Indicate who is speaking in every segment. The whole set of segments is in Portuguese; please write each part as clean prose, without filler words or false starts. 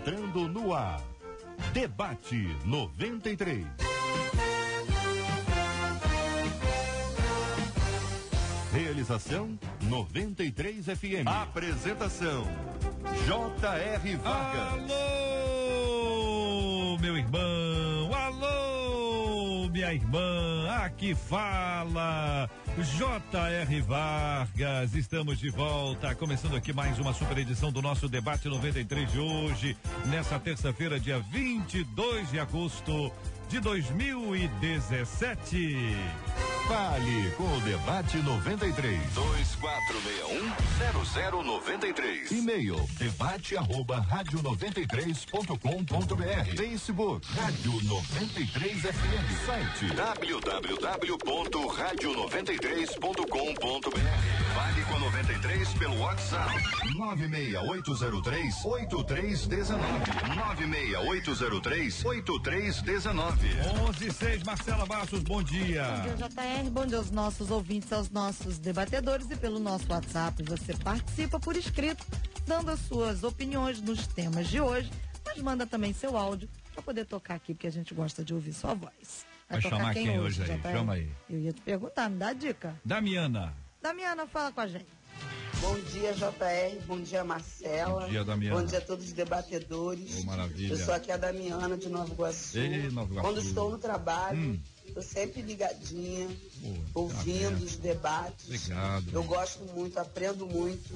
Speaker 1: entrando no ar. Debate 93. Realização 93 FM. Apresentação J.R. Vargas.
Speaker 2: Alô, meu irmão. Alô, minha irmã. Aqui fala J.R. Vargas. Estamos de volta, começando aqui mais uma super edição do nosso Debate 93 de hoje, nessa terça-feira, dia 22 de agosto de 2017.
Speaker 1: Fale com o Debate 93. 2461-0093. E-mail debate@radio93.com.br. Facebook Rádio 93 FM. Site www.radio93.com.br. Fale com a 93 pelo WhatsApp 96803-8319. 96803-8319.
Speaker 2: 11:06. Marcela Bastos, bom dia.
Speaker 3: Bom dia, JR. Bom dia aos nossos ouvintes, aos nossos debatedores, e pelo nosso WhatsApp você participa por escrito, dando as suas opiniões nos temas de hoje, mas manda também seu áudio para poder tocar aqui, porque a gente gosta de ouvir sua voz.
Speaker 2: Vai chamar quem hoje aí? Chama aí.
Speaker 3: Eu ia te perguntar, me dá a dica.
Speaker 2: Damiana,
Speaker 3: fala com a gente.
Speaker 4: Bom dia, JR. Bom dia, Marcela.
Speaker 2: Bom dia, Damiana.
Speaker 4: Bom dia a todos os debatedores.
Speaker 2: Maravilha.
Speaker 4: Eu sou aqui a Damiana de Nova Iguaçu.
Speaker 2: Nova Iguaçu.
Speaker 4: Quando estou no trabalho, estou sempre ligadinha, ouvindo os debates.
Speaker 2: Obrigado.
Speaker 4: Eu gosto muito, aprendo muito.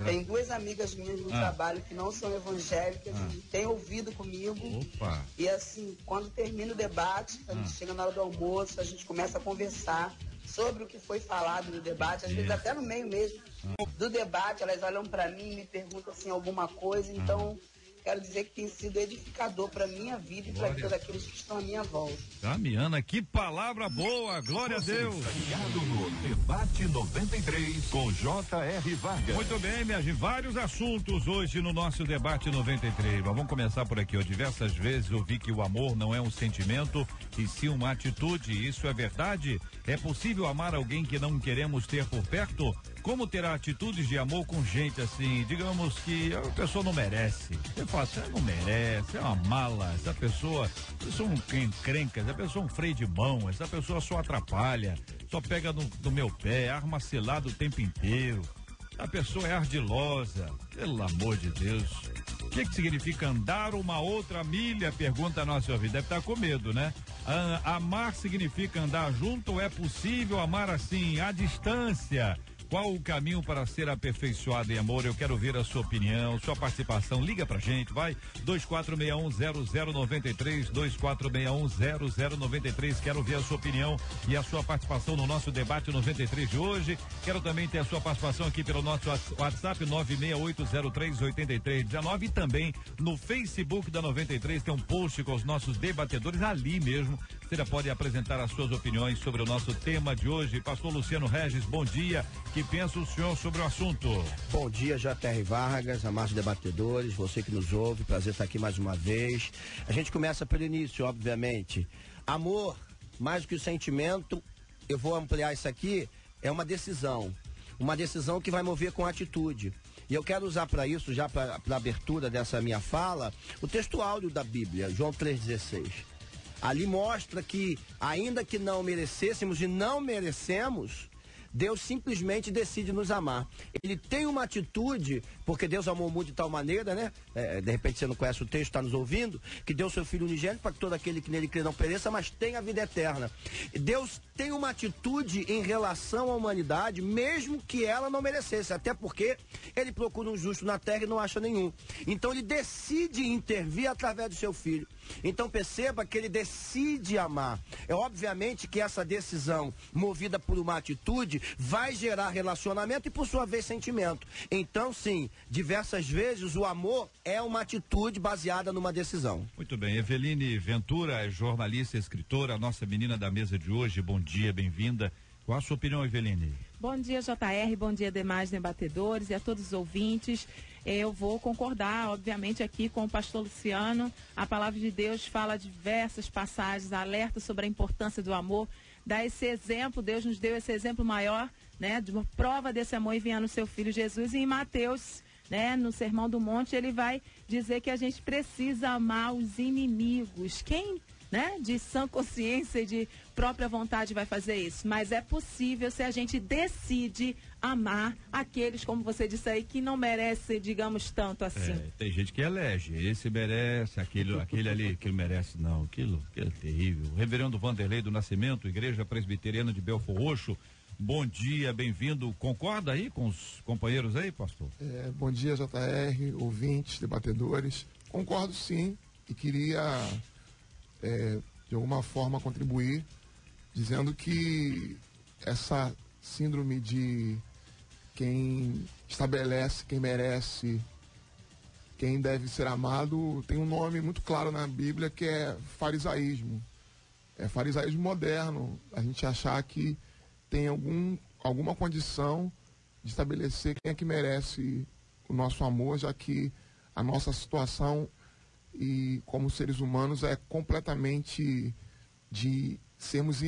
Speaker 4: Tem duas amigas minhas no trabalho que não são evangélicas e têm ouvido comigo.
Speaker 2: Opa.
Speaker 4: E assim, quando termina o debate, a gente chega na hora do almoço, a gente começa a conversar sobre o que foi falado no debate, às vezes até no meio mesmo do debate, elas olham para mim e me perguntam assim alguma coisa, então quero dizer que tem sido edificador para minha vida e para a vida daqueles que estão à minha volta.
Speaker 2: Damiana, que palavra boa, glória a Deus.
Speaker 1: Ligado no Debate 93 com J.R. Vargas.
Speaker 2: Muito bem, minha gente, vários assuntos hoje no nosso Debate 93. Mas vamos começar por aqui, ó. Diversas vezes ouvi que o amor não é um sentimento e sim uma atitude. Isso é verdade? É possível amar alguém que não queremos ter por perto? Como terá atitudes de amor com gente assim, digamos que a pessoa não merece? Eu falo assim, não merece, é uma mala, essa pessoa é um encrenca, essa pessoa é um freio de mão, essa pessoa só atrapalha, só pega no meu pé, arma cilada o tempo inteiro. A pessoa é ardilosa, pelo amor de Deus. O que significa andar uma outra milha? Pergunta a nossa vida. Deve estar com medo, né? Amar significa andar junto ou é possível amar assim, à distância? Qual o caminho para ser aperfeiçoado em amor? Eu quero ver a sua opinião, sua participação. Liga pra gente, vai. 2461-0093, 2461-0093. Quero ver a sua opinião e a sua participação no nosso Debate 93 de hoje. Quero também ter a sua participação aqui pelo nosso WhatsApp 96803-8319 e também no Facebook da 93 tem um post com os nossos debatedores ali mesmo. Você já pode apresentar as suas opiniões sobre o nosso tema de hoje. Pastor Luciano Regis, bom dia. Que pensa o senhor sobre o assunto?
Speaker 5: Bom dia, J.R. Vargas, amados debatedores, você que nos ouve, prazer estar aqui mais uma vez. A gente começa pelo início, obviamente. Amor, mais do que o sentimento, eu vou ampliar isso aqui, é uma decisão que vai mover com atitude. E eu quero usar para isso, já para a abertura dessa minha fala, o texto áudio da Bíblia, João 3,16. Ali mostra que, ainda que não merecêssemos e não merecemos, Deus simplesmente decide nos amar. Ele tem uma atitude, porque Deus amou o mundo de tal maneira, né? De repente você não conhece o texto, está nos ouvindo, que deu seu Filho unigênito para que todo aquele que nele crê não pereça, mas tenha a vida eterna. Deus tem uma atitude em relação à humanidade, mesmo que ela não merecesse, até porque ele procura um justo na terra e não acha nenhum. Então ele decide intervir através do seu Filho. Então perceba que ele decide amar. É obviamente que essa decisão, movida por uma atitude, vai gerar relacionamento e por sua vez sentimento. Então sim, diversas vezes o amor é uma atitude baseada numa decisão.
Speaker 2: Muito bem, Eveline Ventura é jornalista e escritora, a nossa menina da mesa de hoje. Bom dia, bem-vinda. Qual a sua opinião, Eveline?
Speaker 6: Bom dia, JR, bom dia demais debatedores e a todos os ouvintes. Eu vou concordar, obviamente, aqui com o pastor Luciano. A palavra de Deus fala diversas passagens, alerta sobre a importância do amor, dá esse exemplo, Deus nos deu esse exemplo maior, né, de uma prova desse amor enviando o seu Filho Jesus. E em Mateus né? No Sermão do Monte, ele vai dizer que a gente precisa amar os inimigos. Quem, né, de sã consciência e de própria vontade vai fazer isso? Mas é possível se a gente decide amar aqueles, como você disse aí, que não merecem, digamos, tanto assim.
Speaker 2: Tem gente que elege, esse merece, aquele ali, aquilo merece, não, aquilo é terrível. Reverendo Vanderlei do Nascimento, Igreja Presbiteriana de Belfor Roxo, bom dia, bem-vindo. Concorda aí com os companheiros aí, pastor?
Speaker 7: Bom dia, JR, ouvintes, debatedores. Concordo sim, e queria, de alguma forma, contribuir, dizendo que essa síndrome de quem estabelece, quem merece, quem deve ser amado, tem um nome muito claro na Bíblia, que é farisaísmo. É farisaísmo moderno, a gente achar que tem alguma condição de estabelecer quem é que merece o nosso amor, já que a nossa situação e como seres humanos é completamente de sermos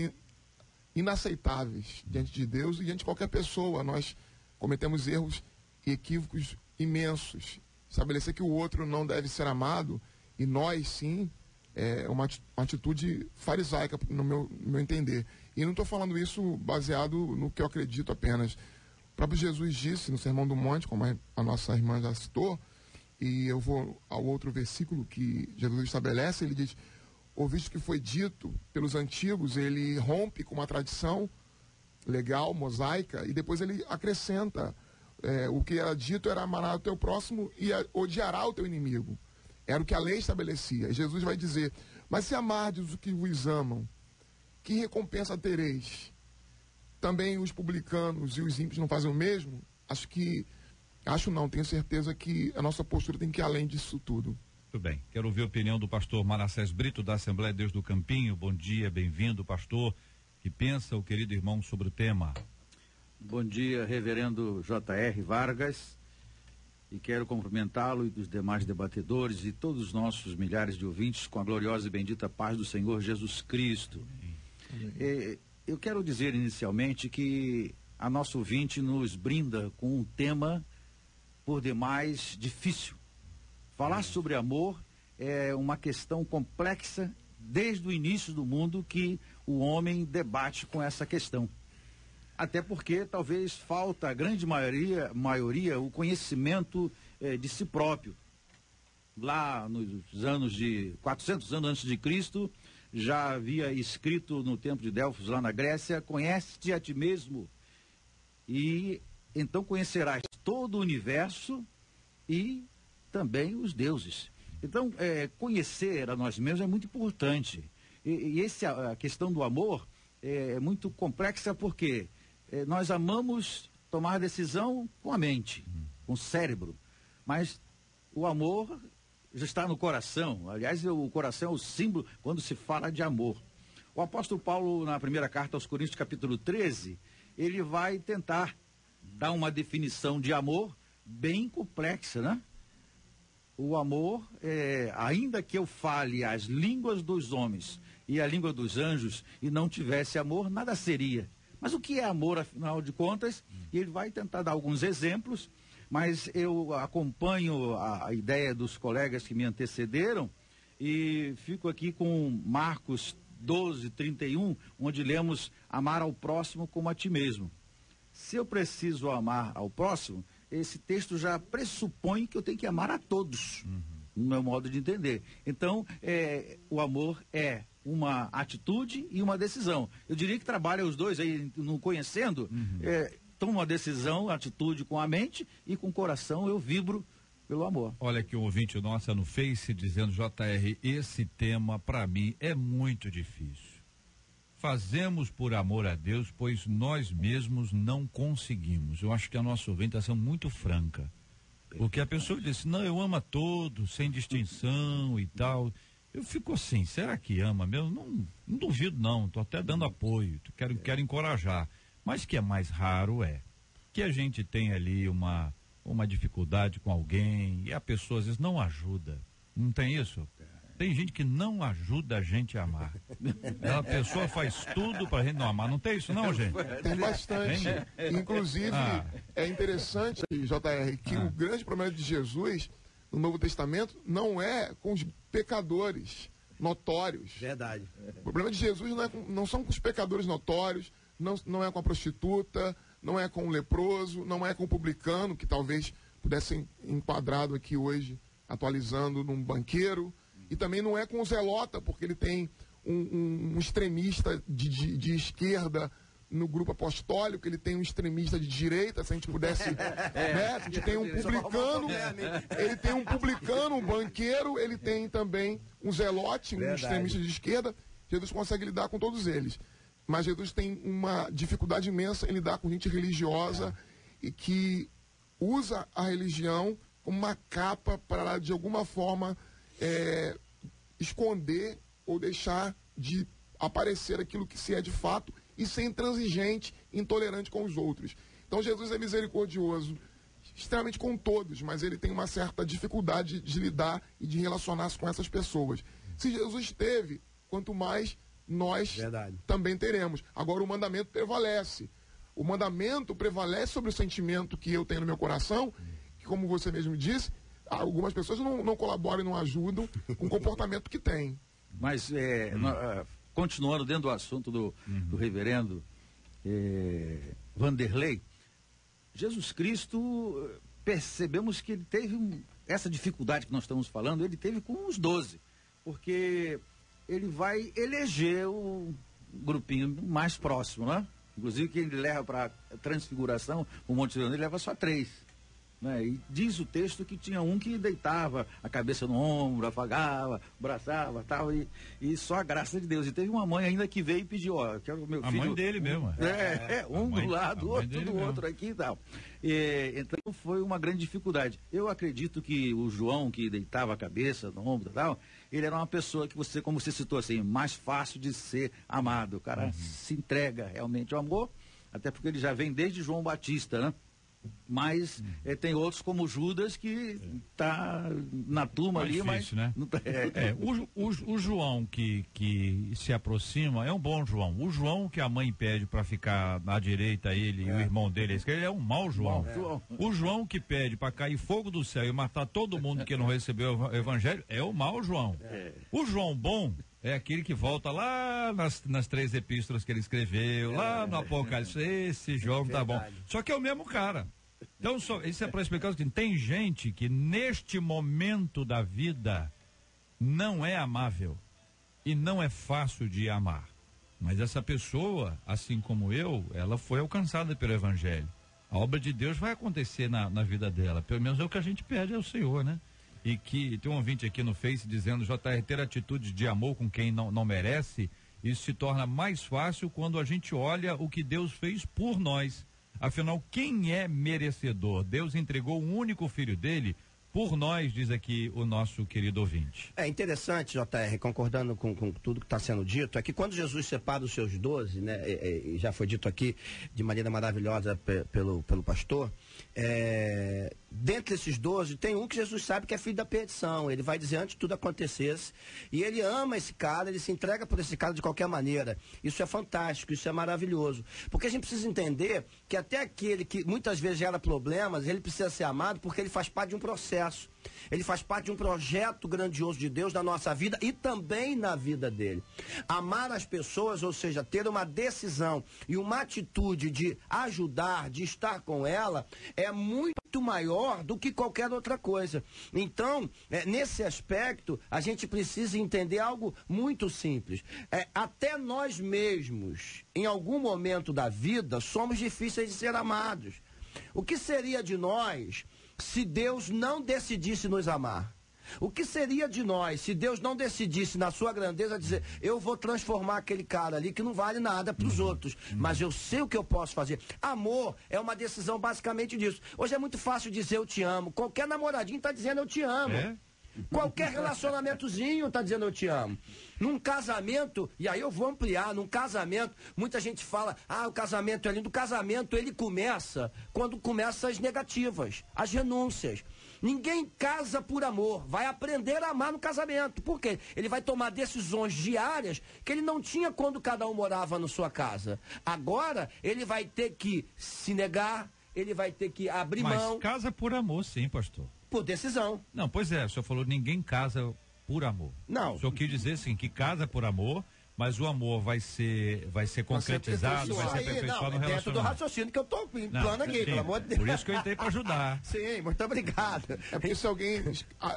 Speaker 7: inaceitáveis diante de Deus e diante de qualquer pessoa. Nós cometemos erros e equívocos imensos. Estabelecer que o outro não deve ser amado e nós sim, é uma atitude farisaica no meu entender. E não estou falando isso baseado no que eu acredito apenas. O próprio Jesus disse no Sermão do Monte, como a nossa irmã já citou, e eu vou ao outro versículo que Jesus estabelece, ele diz: ouviste que foi dito pelos antigos, ele rompe com uma tradição legal, mosaica, e depois ele acrescenta, o que era dito era amarás o teu próximo e odiará o teu inimigo. Era o que a lei estabelecia. E Jesus vai dizer: mas se amardes os que vos amam, que recompensa tereis? Também os publicanos e os ímpios não fazem o mesmo? Tenho certeza que a nossa postura tem que ir além disso tudo.
Speaker 2: Muito bem. Quero ouvir a opinião do pastor Manassés Brito, da Assembleia de Deus do Campinho. Bom dia, bem-vindo, pastor. Que pensa o querido irmão sobre o tema?
Speaker 8: Bom dia, reverendo J.R. Vargas. E quero cumprimentá-lo e dos demais debatedores e todos os nossos milhares de ouvintes com a gloriosa e bendita paz do Senhor Jesus Cristo. Eu quero dizer inicialmente que a nossa ouvinte nos brinda com um tema por demais difícil. Falar sobre amor é uma questão complexa desde o início do mundo que o homem debate com essa questão. Até porque talvez falta a grande maioria o conhecimento de si próprio. Lá nos anos de 400 anos antes de Cristo, já havia escrito no templo de Delfos, lá na Grécia: conhece-te a ti mesmo e então conhecerás todo o universo e também os deuses. Então, conhecer a nós mesmos é muito importante. A questão do amor é muito complexa porque nós amamos tomar decisão com a mente, com o cérebro, mas o amor já está no coração. Aliás, o coração é o símbolo quando se fala de amor. O apóstolo Paulo, na primeira carta aos Coríntios, capítulo 13, ele vai tentar dar uma definição de amor bem complexa, né? O amor, ainda que eu fale as línguas dos homens e a língua dos anjos e não tivesse amor, nada seria. Mas o que é amor, afinal de contas? E ele vai tentar dar alguns exemplos, mas eu acompanho a ideia dos colegas que me antecederam e fico aqui com Marcos 12:31, onde lemos: amar ao próximo como a ti mesmo. Se eu preciso amar ao próximo, esse texto já pressupõe que eu tenho que amar a todos, no meu modo de entender. Então, o amor é uma atitude e uma decisão. Eu diria que trabalha os dois aí, não conhecendo, toma uma decisão, atitude com a mente e com o coração eu vibro pelo amor.
Speaker 2: Olha aqui um ouvinte nossa no Face dizendo: JR, esse tema para mim é muito difícil. Fazemos por amor a Deus, pois nós mesmos não conseguimos. Eu acho que a nossa ouvinte está sendo muito franca. Porque a pessoa diz: não, eu amo a todos, sem distinção e tal. Eu fico assim, será que ama mesmo? Não duvido não, estou até dando apoio, quero encorajar. Mas que é mais raro que a gente tem ali uma dificuldade com alguém e a pessoa às vezes não ajuda. Não tem isso? Tem gente que não ajuda a gente a amar. A pessoa faz tudo pra gente não amar. Não tem isso não, gente?
Speaker 7: Tem bastante. Inclusive, é interessante, JR, que o grande problema de Jesus no Novo Testamento não é com os pecadores notórios.
Speaker 5: Verdade.
Speaker 7: O problema de Jesus não são com os pecadores notórios, não é com a prostituta, não é com o leproso, não é com o publicano, que talvez pudesse ser enquadrado aqui hoje, atualizando num banqueiro, e também não é com o zelota, porque ele tem um extremista de esquerda no grupo apostólico, ele tem um extremista de direita, se a gente pudesse, né? A gente tem um publicano, ele tem um publicano, um banqueiro, ele tem também um zelote, um extremista de esquerda. Jesus consegue lidar com todos eles. Mas Jesus tem uma dificuldade imensa em lidar com gente religiosa e que usa a religião como uma capa para, de alguma forma, esconder ou deixar de aparecer aquilo que se é de fato e ser intransigente, intolerante com os outros. Então Jesus é misericordioso, extremamente com todos, mas ele tem uma certa dificuldade de lidar e de relacionar-se com essas pessoas. Se Jesus teve, quanto mais nós também teremos. Agora o mandamento prevalece. O mandamento prevalece sobre o sentimento que eu tenho no meu coração, que, como você mesmo disse, algumas pessoas não colaboram e não ajudam com o comportamento que tem.
Speaker 8: Mas, continuando dentro do assunto do reverendo Vanderlei, Jesus Cristo, percebemos que ele teve essa dificuldade que nós estamos falando, ele teve com os 12, porque ele vai eleger o grupinho mais próximo, né? Inclusive, quem ele leva para a transfiguração, o Monte Sinai, ele leva só 3. Né? E diz o texto que tinha um que deitava a cabeça no ombro, afagava, abraçava, tal, e só a graça de Deus. E teve uma mãe ainda que veio e pediu, quero o meu filho.
Speaker 2: A mãe dele mesmo.
Speaker 8: Um do lado, outro do outro aqui e tal. Então foi uma grande dificuldade. Eu acredito que o João, que deitava a cabeça no ombro e tal, ele era uma pessoa que você, como você citou assim, mais fácil de ser amado. O cara se entrega realmente ao amor, até porque ele já vem desde João Batista, né? Mas tem outros como Judas que está na turma ali,
Speaker 2: difícil,
Speaker 8: mas
Speaker 2: né?
Speaker 8: não tá,
Speaker 2: o João que se aproxima é um bom João. O João que a mãe pede para ficar à direita, ele e o irmão dele, ele é um mau João. O João que pede para cair fogo do céu e matar todo mundo que não recebeu o evangelho é o mau João. O João bom é aquele que volta lá nas 3 epístolas que ele escreveu, lá no Apocalipse. Esse João tá bom. Só que é o mesmo cara. Então, isso é para explicar o seguinte: tem gente que neste momento da vida não é amável e não é fácil de amar. Mas essa pessoa, assim como eu, ela foi alcançada pelo Evangelho. A obra de Deus vai acontecer na vida dela. Pelo menos é o que a gente pede ao Senhor, né? E que tem um ouvinte aqui no Face dizendo: JR, ter atitude de amor com quem não merece, isso se torna mais fácil quando a gente olha o que Deus fez por nós. Afinal, quem é merecedor? Deus entregou um único filho dele por nós, diz aqui o nosso querido ouvinte.
Speaker 5: É interessante, JR, concordando com tudo que está sendo dito, é que quando Jesus separa os seus 12, né, já foi dito aqui de maneira maravilhosa pelo pastor, dentre esses 12, tem um que Jesus sabe que é filho da perdição. Ele vai dizer antes de tudo acontecesse. E ele ama esse cara, ele se entrega por esse cara de qualquer maneira. Isso é fantástico, isso é maravilhoso. Porque a gente precisa entender que até aquele que muitas vezes gera problemas, ele precisa ser amado porque ele faz parte de um processo. Ele faz parte de um projeto grandioso de Deus na nossa vida e também na vida dele. Amar as pessoas, ou seja, ter uma decisão e uma atitude de ajudar, de estar com ela, é muito maior do que qualquer outra coisa. Então, nesse aspecto, a gente precisa entender algo muito simples. Até nós mesmos, em algum momento da vida, somos difíceis de ser amados. O que seria de nós se Deus não decidisse nos amar? O que seria de nós se Deus não decidisse, na sua grandeza, dizer: eu vou transformar aquele cara ali que não vale nada para os outros, mas eu sei o que eu posso fazer. Amor é uma decisão basicamente disso. Hoje é muito fácil dizer eu te amo. Qualquer namoradinho está dizendo eu te amo. Qualquer relacionamentozinho tá dizendo eu te amo. Num casamento, e aí eu vou ampliar, num casamento, muita gente fala, o casamento é lindo. O casamento, ele começa quando começam as negativas, as renúncias. Ninguém casa por amor, vai aprender a amar no casamento. Por quê? Ele vai tomar decisões diárias que ele não tinha quando cada um morava na sua casa. Agora, ele vai ter que se negar, ele vai ter que abrir mão.
Speaker 2: Mas casa por amor, sim, pastor.
Speaker 5: Por decisão.
Speaker 2: Não, pois é, o senhor falou ninguém casa por amor.
Speaker 5: Não.
Speaker 2: O senhor quis dizer, sim, que casa por amor, mas o amor vai ser concretizado, vai ser aperfeiçoado no relacionamento.
Speaker 5: Dentro do raciocínio que eu tô implano aqui, pelo amor de Deus.
Speaker 2: Por isso que eu entrei para ajudar.
Speaker 5: Sim, muito obrigado.
Speaker 7: É porque se alguém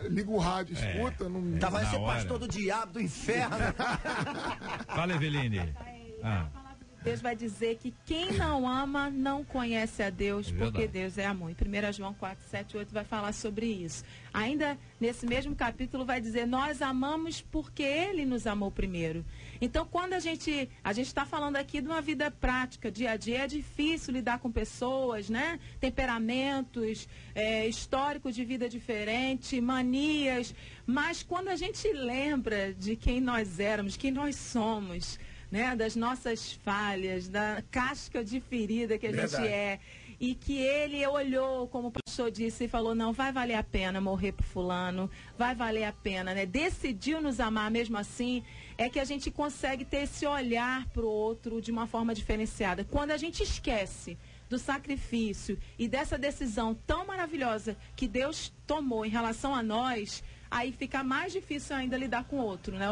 Speaker 7: liga o rádio, escuta, não...
Speaker 5: Vai ser pastor do diabo, do inferno.
Speaker 2: Fala, Eveline.
Speaker 6: Deus vai dizer que quem não ama não conhece a Deus, porque Deus é amor. Em 1 João 4, 7, 8 vai falar sobre isso. Ainda nesse mesmo capítulo vai dizer, nós amamos porque Ele nos amou primeiro. Então, quando a gente está falando aqui de uma vida prática, dia a dia, é difícil lidar com pessoas, né? Temperamentos, históricos de vida diferente, manias. Mas quando a gente lembra de quem nós éramos, quem nós somos, né, das nossas falhas, da casca de ferida que a gente é, e que ele olhou, como o pastor disse, e falou, não, vai valer a pena morrer por fulano, vai valer a pena, né? Decidiu nos amar mesmo assim, é que a gente consegue ter esse olhar para o outro de uma forma diferenciada. Quando a gente esquece do sacrifício e dessa decisão tão maravilhosa que Deus tomou em relação a nós, aí fica mais difícil ainda lidar com o outro, né?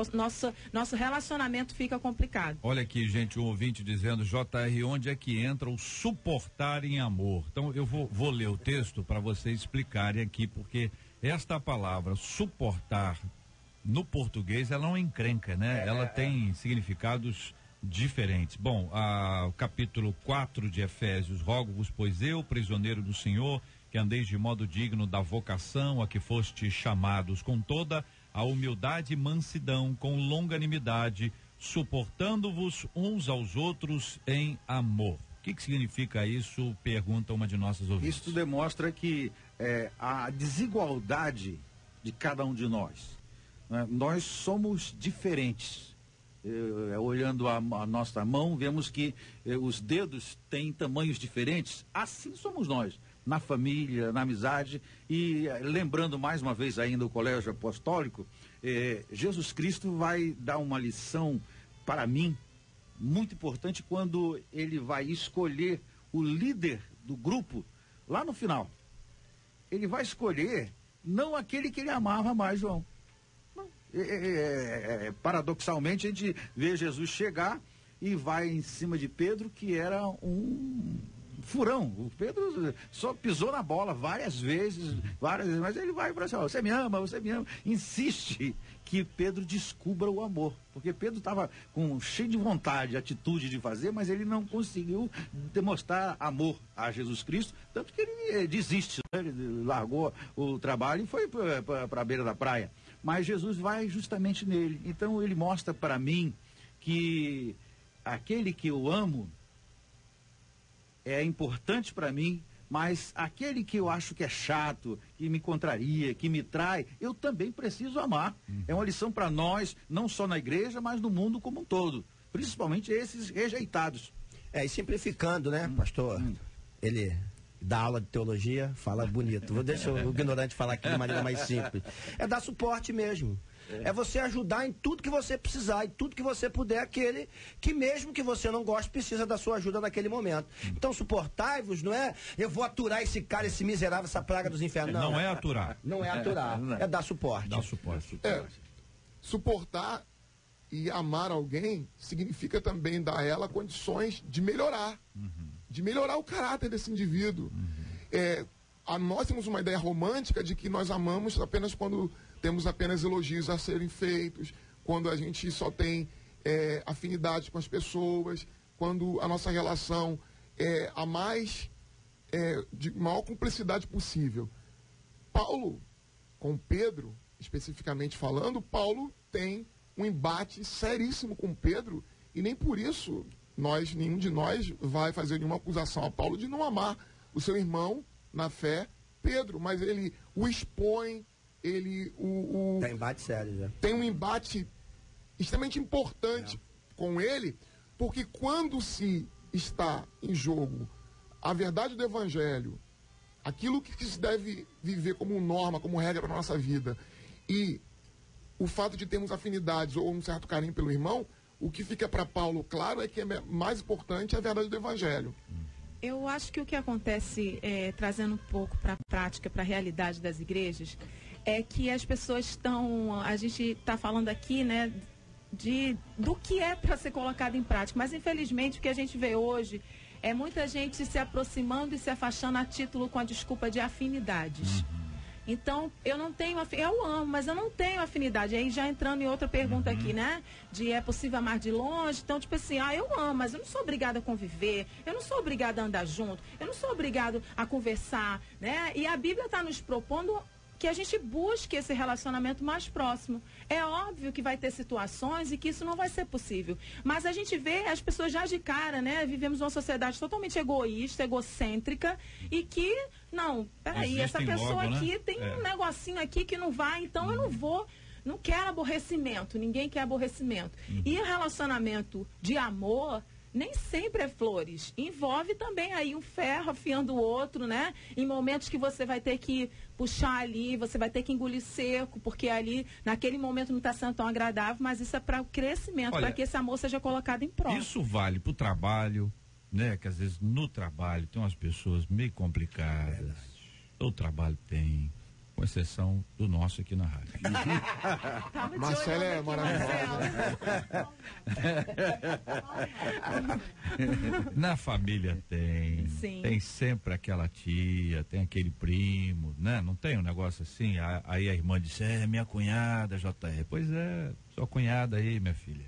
Speaker 6: Nosso relacionamento fica complicado.
Speaker 2: Olha aqui, gente, um ouvinte dizendo, JR, onde é que entra o suportar em amor? Então, eu vou ler o texto para vocês explicarem aqui, porque esta palavra, suportar, no português, ela não é encrenca, né? Ela tem significados diferentes. Bom, o capítulo 4 de Efésios, rogo-vos, pois eu, prisioneiro do Senhor, que andeis de modo digno da vocação a que foste chamados, com toda a humildade e mansidão, com longanimidade, suportando-vos uns aos outros em amor. O que significa isso? Pergunta uma de nossas ouvintes.
Speaker 8: Isso demonstra que a desigualdade de cada um de nós, né? Nós somos diferentes. Olhando a nossa mão, vemos que os dedos têm tamanhos diferentes. Assim somos nós, na família, na amizade. E lembrando mais uma vez ainda o colégio apostólico, Jesus Cristo vai dar uma lição para mim muito importante quando ele vai escolher o líder do grupo lá no final. Ele vai escolher não aquele que ele amava mais, João. Paradoxalmente, a gente vê Jesus chegar e vai em cima de Pedro, que era um furão. O Pedro só pisou na bola várias vezes, mas ele vai para cima, você me ama, insiste que Pedro descubra o amor, porque Pedro estava cheio de vontade, atitude de fazer, mas ele não conseguiu demonstrar amor a Jesus Cristo, tanto que ele desiste, né? Ele largou o trabalho e foi para a beira da praia. Mas Jesus vai justamente nele. Então ele mostra para mim que aquele que eu amo é importante para mim, mas aquele que eu acho que é chato, que me contraria, que me trai, eu também preciso amar. É uma lição para nós, não só na igreja, mas no mundo como um todo. Principalmente esses rejeitados.
Speaker 5: E simplificando, né, pastor? Ele dá aula de teologia, fala bonito. Vou deixar o ignorante falar aqui de maneira mais simples. É dar suporte mesmo. É você ajudar em tudo que você precisar, em tudo que você puder, aquele que mesmo que você não goste, precisa da sua ajuda naquele momento. Então suportai-vos, não é eu vou aturar esse cara, esse miserável, essa praga dos infernos. Não,
Speaker 2: não é aturar.
Speaker 5: Não é aturar, é dar suporte.
Speaker 2: Dar suporte.
Speaker 7: Suportar e amar alguém significa também dar a ela condições de melhorar. De melhorar o caráter desse indivíduo. Nós temos uma ideia romântica de que nós amamos apenas quando temos apenas elogios a serem feitos, quando a gente só tem afinidade com as pessoas, quando a nossa relação é a de maior cumplicidade possível. Paulo, com Pedro, especificamente falando, Paulo tem um embate seríssimo com Pedro, e nem por isso nenhum de nós vai fazer nenhuma acusação a Paulo de não amar o seu irmão na fé, Pedro, mas ele o expõe,
Speaker 5: Tem embate sério já.
Speaker 7: Tem um embate extremamente importante com ele, porque quando se está em jogo a verdade do Evangelho, aquilo que se deve viver como norma, como regra para a nossa vida, e o fato de termos afinidades ou um certo carinho pelo irmão, o que fica para Paulo claro é que é mais importante a verdade do Evangelho.
Speaker 6: Eu acho que o que acontece, trazendo um pouco para a prática, para a realidade das igrejas, é que as pessoas estão, a gente está falando aqui, né, do que é para ser colocado em prática, mas infelizmente o que a gente vê hoje é muita gente se aproximando e se afastando a título com a desculpa de afinidades. Então, eu não tenho, eu amo, mas eu não tenho afinidade. Aí já entrando em outra pergunta aqui, né? De é possível amar de longe? Então, tipo assim, eu amo, mas eu não sou obrigada a conviver, eu não sou obrigada a andar junto, eu não sou obrigada a conversar, né? E a Bíblia está nos propondo que a gente busque esse relacionamento mais próximo. É óbvio que vai ter situações e que isso não vai ser possível. Mas a gente vê as pessoas já de cara, né? Vivemos uma sociedade totalmente egoísta, egocêntrica e que, não, peraí, essa pessoa logo, aqui, né? Tem um negocinho aqui que não vai, então eu não vou. Não quero aborrecimento, ninguém quer aborrecimento. E o relacionamento de amor nem sempre é flores. Envolve também aí um ferro afiando o outro, né? Em momentos que você vai ter que puxar ali, você vai ter que engolir seco, porque ali, naquele momento não está sendo tão agradável, mas isso é para o crescimento, para que esse amor seja colocado em prova.
Speaker 2: Isso vale para o trabalho, né? Que às vezes no trabalho tem umas pessoas meio complicadas. Todo trabalho tem, com exceção do nosso aqui na rádio.
Speaker 7: Marcelo é maravilhoso.
Speaker 2: Na família tem.
Speaker 6: Sim.
Speaker 2: Tem sempre aquela tia, tem aquele primo, né? Não tem um negócio assim? Aí a irmã disse, minha cunhada, JR. Pois é, sua cunhada aí, minha filha.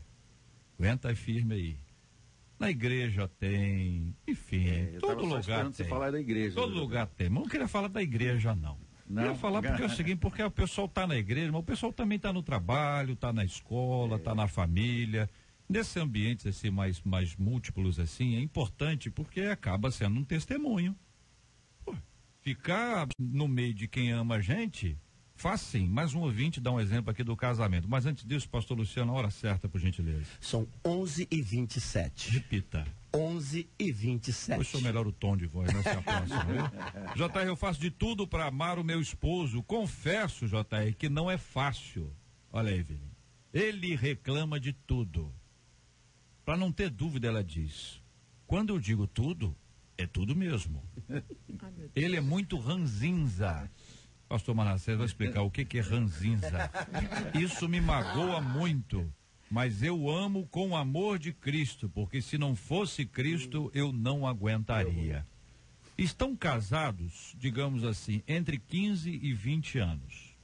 Speaker 2: Aguenta firme aí. Na igreja tem, enfim, todo lugar tem.
Speaker 8: Você falar da igreja.
Speaker 2: Todo lugar tem. Mas não queria falar da igreja, não. Não, eu ia falar porque é o seguinte, porque o pessoal está na igreja, mas o pessoal também está no trabalho, está na escola, está na família. Nesses ambientes assim, mais múltiplos assim, é importante porque acaba sendo um testemunho. Pô, ficar no meio de quem ama a gente, faz sim. Mais um ouvinte dá um exemplo aqui do casamento. Mas antes disso, pastor Luciano, a hora certa, por gentileza.
Speaker 5: São 11h27.
Speaker 2: Repita.
Speaker 5: 11h27.
Speaker 2: Puxa melhor o tom de voz nessa próxima, viu? JR, eu faço de tudo para amar o meu esposo. Confesso, JR, que não é fácil. Olha aí, Evelyn. Ele reclama de tudo. Para não ter dúvida, ela diz. Quando eu digo tudo, é tudo mesmo. Ele é muito ranzinza. Pastor Manassés vai explicar o que é ranzinza. Isso me magoa muito. Mas eu amo com o amor de Cristo, porque se não fosse Cristo, eu não aguentaria. Estão casados, digamos assim, entre 15 e 20 anos.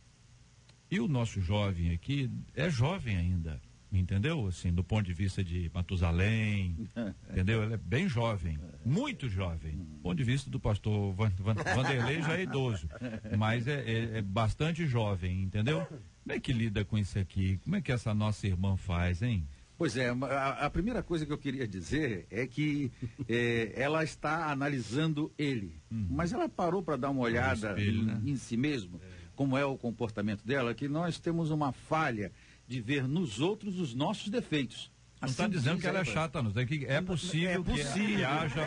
Speaker 2: E o nosso jovem aqui é jovem ainda, entendeu? Assim, do ponto de vista de Matusalém, entendeu? Ele é bem jovem, muito jovem. Do ponto de vista do pastor Vanderlei já é idoso, mas é bastante jovem, entendeu? Como é que lida com isso aqui? Como é que essa nossa irmã faz, hein?
Speaker 8: Pois é, a primeira coisa que eu queria dizer é que ela está analisando ele, mas ela parou para dar uma olhada em si mesmo, como é o comportamento dela, que nós temos uma falha de ver nos outros os nossos defeitos.
Speaker 2: Não está dizendo que ela é chata, não. É possível que haja.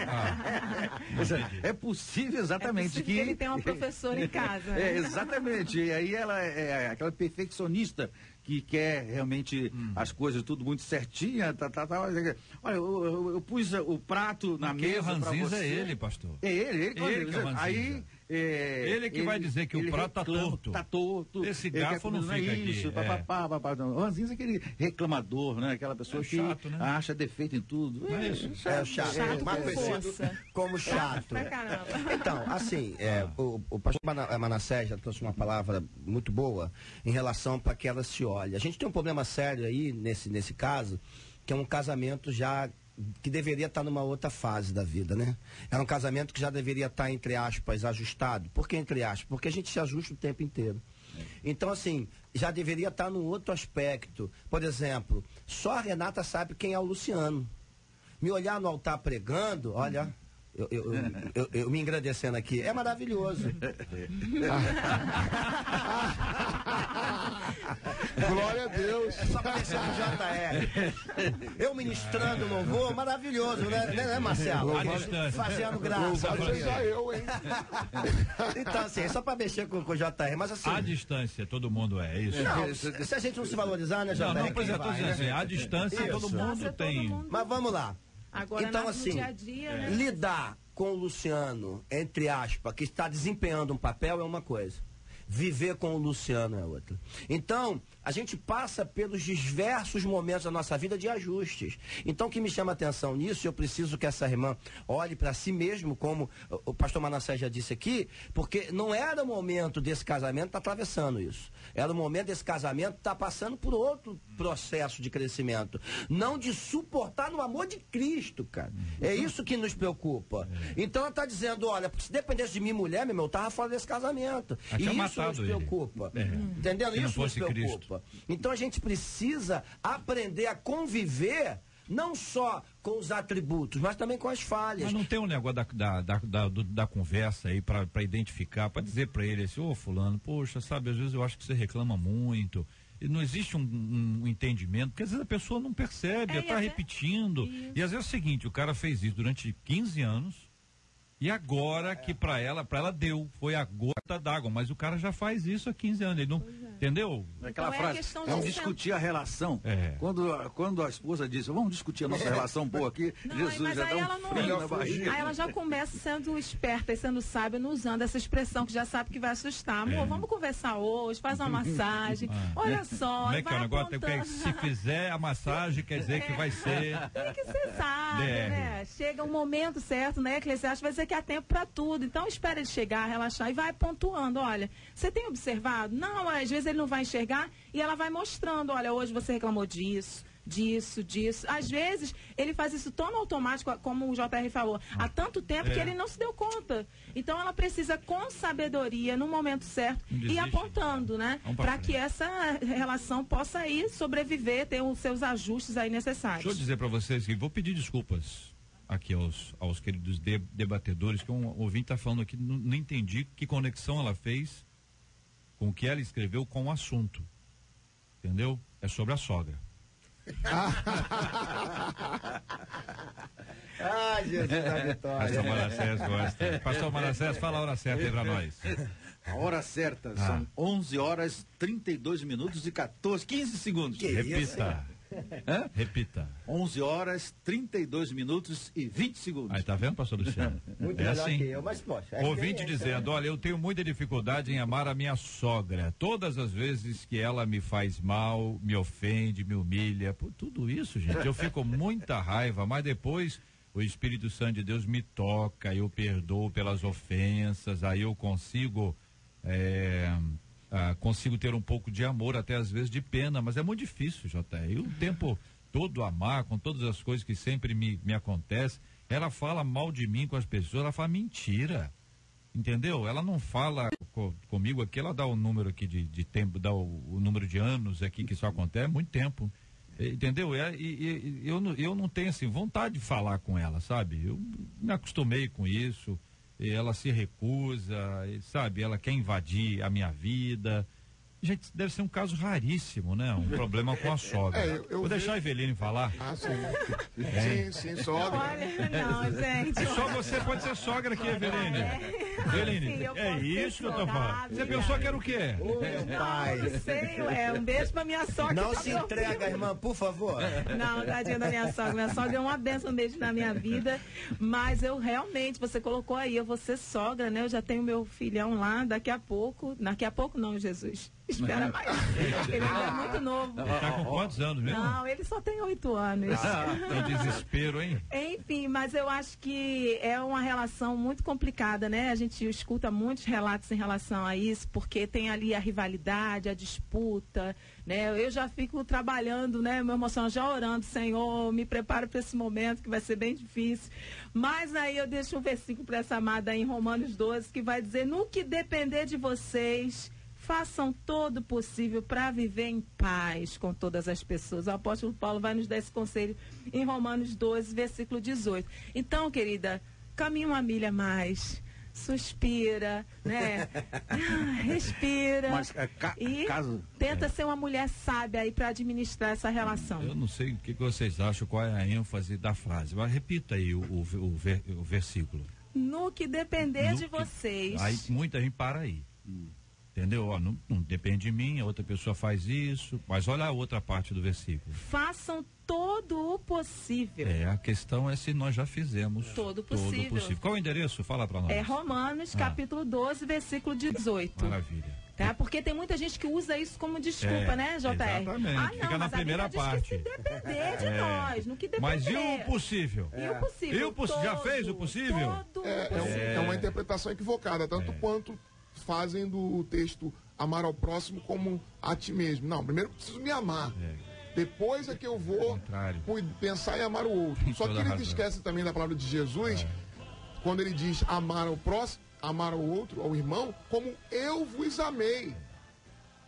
Speaker 8: É possível, exatamente.
Speaker 6: Que ele tem uma professora em casa.
Speaker 8: Exatamente. E aí ela é aquela perfeccionista que quer realmente as coisas tudo muito certinha. Olha, eu pus o prato na mesa para você.
Speaker 2: É ele, pastor.
Speaker 8: É ele
Speaker 2: que é
Speaker 8: aí.
Speaker 2: Ele que vai dizer que o prato está torto.
Speaker 8: Está torto.
Speaker 2: Esse garfo não fica
Speaker 8: isso,
Speaker 2: aqui.
Speaker 8: O ranzinza é aquele reclamador, né? Aquela pessoa que chato, né? Acha defeito em tudo.
Speaker 5: É chato. Mais conhecido como chato. Então, assim, o pastor Manassés já trouxe uma palavra muito boa em relação para que ela se olhe. A gente tem um problema sério aí, nesse caso, que é um casamento já que deveria estar numa outra fase da vida, né? É um casamento que já deveria estar, entre aspas, ajustado. Por que entre aspas? Porque a gente se ajusta o tempo inteiro. Então, assim, já deveria estar num outro aspecto. Por exemplo, só a Renata sabe quem é o Luciano. Me olhar no altar pregando, olha, eu me engrandecendo aqui. É maravilhoso.
Speaker 7: Glória a Deus.
Speaker 5: Só pra mexer com o JR. Eu ministrando louvor, maravilhoso, né, Marcelo?
Speaker 2: À distância.
Speaker 5: Fazendo graça.
Speaker 7: Louvado seja eu, hein?
Speaker 5: Então, assim, só pra mexer com o JR, mas assim...
Speaker 2: À distância, todo mundo é isso.
Speaker 5: Não, se a gente não se valorizar, né, JR?
Speaker 2: Não, pois é, tô dizendo assim, à distância todo mundo tem...
Speaker 5: Mas vamos lá.
Speaker 6: Agora,
Speaker 5: então,
Speaker 6: nasce
Speaker 5: assim,
Speaker 6: no dia a dia, né?
Speaker 5: lidar com o Luciano, entre aspas, que está desempenhando um papel é uma coisa. Viver com o Luciano é outra. Então, a gente passa pelos diversos momentos da nossa vida de ajustes. Então, o que me chama a atenção nisso, eu preciso que essa irmã olhe para si mesmo, como o pastor Manassés já disse aqui, porque não era o momento desse casamento estar atravessando isso. Era o momento desse casamento estar passando por outro processo de crescimento. Não de suportar no amor de Cristo, cara. É isso que nos preocupa. Então, ela está dizendo, olha, se dependesse de mim, mulher, meu irmão, eu estava fora desse casamento. E isso nos preocupa. Entendendo? Isso nos preocupa. Então a gente precisa aprender a conviver não só com os atributos, mas também com as falhas.
Speaker 2: Mas não tem um negócio da conversa aí para identificar, para dizer para ele assim, ô fulano, poxa, sabe, às vezes eu acho que você reclama muito. E não existe um entendimento, porque às vezes a pessoa não percebe, está repetindo. Isso. E às vezes é o seguinte, o cara fez isso durante 15 anos. E agora que para ela deu, foi a gota d'água, mas o cara já faz isso há 15 anos, ele não, entendeu?
Speaker 8: Aquela frase, vamos discutir a relação. Quando a esposa diz, vamos discutir a nossa relação boa aqui,
Speaker 6: não,
Speaker 8: Jesus já dá um frio na barriga.
Speaker 6: Aí ela já começa sendo esperta e sendo sábia, não usando essa expressão que já sabe que vai assustar. Amor, vamos conversar hoje, faz uma massagem, olha só.
Speaker 2: Como é que é o negócio? Se fizer a massagem, quer dizer que vai ser...
Speaker 6: Tem que ser sábio, né? Chega um momento certo, né? Eclesiastes vai dizer que há tempo para tudo. Então espera ele chegar, relaxar e vai pontuando. Olha, você tem observado? Não, às vezes ele não vai enxergar e ela vai mostrando. Olha, hoje você reclamou disso. Às vezes ele faz isso tão automático, como o JR falou, há tanto tempo que ele não se deu conta. Então ela precisa, com sabedoria, no momento certo, ir apontando, né? Para que essa relação possa aí sobreviver, ter os seus ajustes aí necessários.
Speaker 2: Deixa eu dizer para vocês que vou pedir desculpas aqui aos queridos debatedores, que um ouvinte está falando aqui, não entendi que conexão ela fez com o que ela escreveu com o assunto. Entendeu? É sobre a sogra.
Speaker 5: Jesus da vitória.
Speaker 2: Pastor Manassés gosta. Pastor Manassés, fala a hora certa aí pra nós.
Speaker 8: A hora certa são 11 horas, 32 minutos e 15 segundos.
Speaker 2: Repita. Repita.
Speaker 8: 11 horas, 32 minutos e 20 segundos.
Speaker 2: Aí, tá vendo, pastor Luciano?
Speaker 5: Muito melhor assim. Que eu, mas poxa.
Speaker 2: Ouvinte dizendo, olha, eu tenho muita dificuldade em amar a minha sogra. Todas as vezes que ela me faz mal, me ofende, me humilha, por tudo isso, gente, eu fico com muita raiva, mas depois o Espírito Santo de Deus me toca, eu perdoo pelas ofensas, aí eu consigo consigo ter um pouco de amor, até às vezes de pena, mas é muito difícil, JR. E o tempo todo amar, com todas as coisas que sempre me acontecem, ela fala mal de mim com as pessoas, ela fala mentira, entendeu? Ela não fala comigo aqui, ela dá o número aqui de tempo, dá o número de anos aqui que isso acontece, é muito tempo, entendeu? Eu não tenho assim vontade de falar com ela, sabe? Eu me acostumei com isso. Ela se recusa, sabe? Ela quer invadir a minha vida. Gente, deve ser um caso raríssimo, né? Um problema com a sogra. Vou deixar a Eveline falar.
Speaker 7: Sim, sogra.
Speaker 6: Olha, não, gente.
Speaker 2: Só você pode ser sogra aqui, Eveline. Eveline, é isso que eu tô falando. Você pensou que era o quê?
Speaker 5: Meu pai.
Speaker 6: Não sei, um beijo pra minha sogra.
Speaker 5: Não se entrega, irmã, por favor.
Speaker 6: Não, tadinha da minha sogra. Minha sogra é uma bênção mesmo na minha vida. Mas eu realmente, você colocou aí, eu vou ser sogra, né? Eu já tenho meu filhão lá, daqui a pouco não, Jesus. Espera mais. Ele é muito novo.
Speaker 2: Ele tá com quantos anos mesmo?
Speaker 6: Não, ele só tem 8 anos.
Speaker 2: Que desespero, hein?
Speaker 6: Enfim, mas eu acho que é uma relação muito complicada, né? A gente escuta muitos relatos em relação a isso, porque tem ali a rivalidade, a disputa, né? Eu já fico trabalhando, né? Meu emocional já orando, Senhor, me prepara para esse momento que vai ser bem difícil. Mas aí eu deixo um versículo para essa amada aí em Romanos 12, que vai dizer, no que depender de vocês, façam todo o possível para viver em paz com todas as pessoas. O apóstolo Paulo vai nos dar esse conselho em Romanos 12, versículo 18. Então, querida, caminha uma milha a mais, suspira, né? Respira.
Speaker 8: Mas,
Speaker 6: tenta ser uma mulher sábia aí para administrar essa relação.
Speaker 2: Eu não sei o que vocês acham, qual é a ênfase da frase, mas repita aí o versículo.
Speaker 6: No que depender de vocês.
Speaker 2: Aí muita gente para aí. Entendeu? Ó, não depende de mim, a outra pessoa faz isso, mas olha a outra parte do versículo.
Speaker 6: Façam todo o possível.
Speaker 2: A questão é se nós já fizemos
Speaker 6: todo possível.
Speaker 2: Qual o endereço? Fala para nós.
Speaker 6: É Romanos, capítulo 12, versículo 18.
Speaker 2: Maravilha.
Speaker 6: Tá? Porque tem muita gente que usa isso como desculpa, né, JR?
Speaker 2: Exatamente. Fica na primeira parte.
Speaker 6: Se depender de nós, no que depender.
Speaker 2: Mas e o possível?
Speaker 6: E o possível?
Speaker 2: Já fez o possível?
Speaker 7: É uma interpretação equivocada, tanto quanto fazem do texto amar ao próximo como a ti mesmo. Não, primeiro eu preciso me amar. Depois é que eu vou pensar em amar o outro. Só que ele esquece também da palavra de Jesus, quando ele diz amar ao próximo, amar ao outro, ao irmão, como eu vos amei.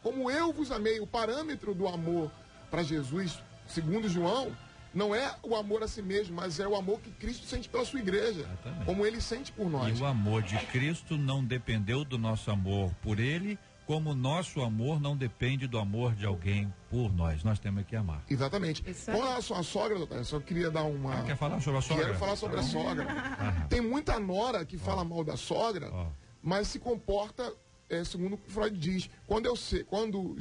Speaker 7: Como eu vos amei. O parâmetro do amor para Jesus, segundo João, não é o amor a si mesmo, mas é o amor que Cristo sente pela sua igreja. Exatamente. Como ele sente por nós.
Speaker 2: E o amor de Cristo não dependeu do nosso amor por ele, como o nosso amor não depende do amor de alguém por nós. Nós temos que amar.
Speaker 7: Exatamente. Com relação à sogra, eu só queria dar uma...
Speaker 2: Quer falar sobre a sogra?
Speaker 7: Quero falar sobre a sogra. Tem muita nora que fala mal da sogra, mas se comporta, segundo o que Freud diz. Quando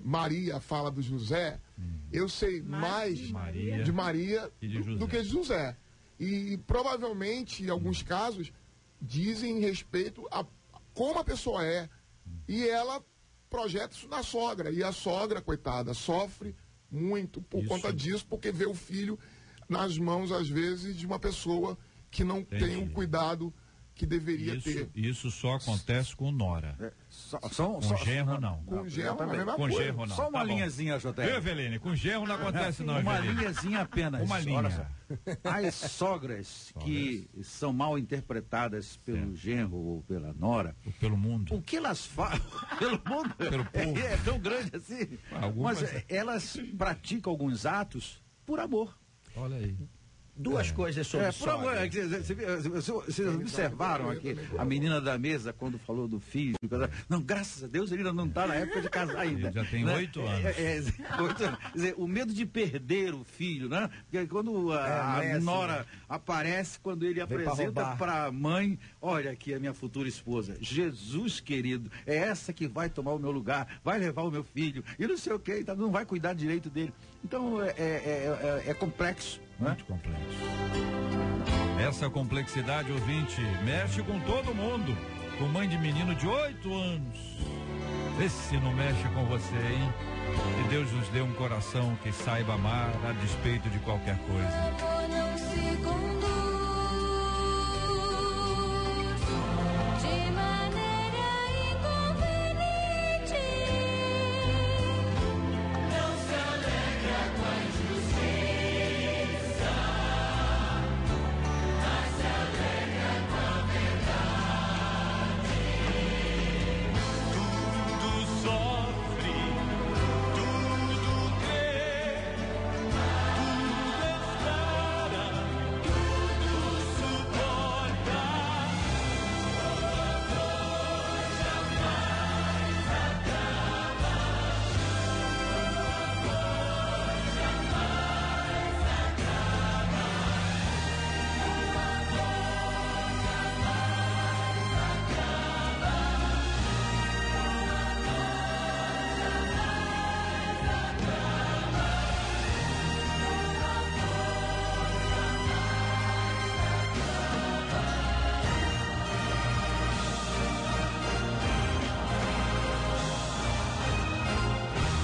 Speaker 7: Maria fala do José, eu sei mais de Maria do que de José. E provavelmente, em alguns casos, dizem respeito a como a pessoa é. E ela projeta isso na sogra. E a sogra, coitada, sofre muito por conta disso, porque vê o filho nas mãos, às vezes, de uma pessoa que não tem o cuidado que deveria ter.
Speaker 2: Isso só acontece com nora. Com genro, não.
Speaker 7: Com genro, a mesma
Speaker 2: com
Speaker 7: coisa.
Speaker 2: Genro, não.
Speaker 8: Só uma linhazinha, JR.
Speaker 2: Viu, Eveline? Com genro não acontece, não,
Speaker 8: Uma
Speaker 2: Eveline.
Speaker 8: linhazinha apenas.
Speaker 2: Uma linha.
Speaker 8: Olha só. As sogras que são mal interpretadas pelo genro ou pela nora.
Speaker 2: Ou pelo mundo.
Speaker 8: O que elas fazem? Pelo mundo?
Speaker 2: Pelo povo.
Speaker 8: É tão grande assim. Mas elas praticam alguns atos por amor.
Speaker 2: Olha aí.
Speaker 5: Duas coisas sobre sogra.
Speaker 8: Vocês observaram aqui a menina da mesa quando falou do filho? Não, graças a Deus ele ainda não está na época de casar ainda.
Speaker 2: Ele já tem 8 anos.
Speaker 8: 8 anos. Quer dizer, o medo de perder o filho, né? Porque quando a nora aparece, quando ele apresenta para a mãe, olha aqui a minha futura esposa, Jesus querido, é essa que vai tomar o meu lugar, vai levar o meu filho, e não sei o que, então não vai cuidar direito dele. Então é complexo.
Speaker 2: Muito complexo. Essa complexidade, ouvinte, mexe com todo mundo. Com mãe de menino de 8 anos. Vê se não mexe com você, hein? Que Deus nos dê um coração que saiba amar a despeito de qualquer coisa.
Speaker 9: Não se conduz de maneira inconveniente. Não se alegra com a injustiça, mas se alegra com a verdade.
Speaker 1: Tudo sofre, tudo crê, tudo espera, tudo suporta.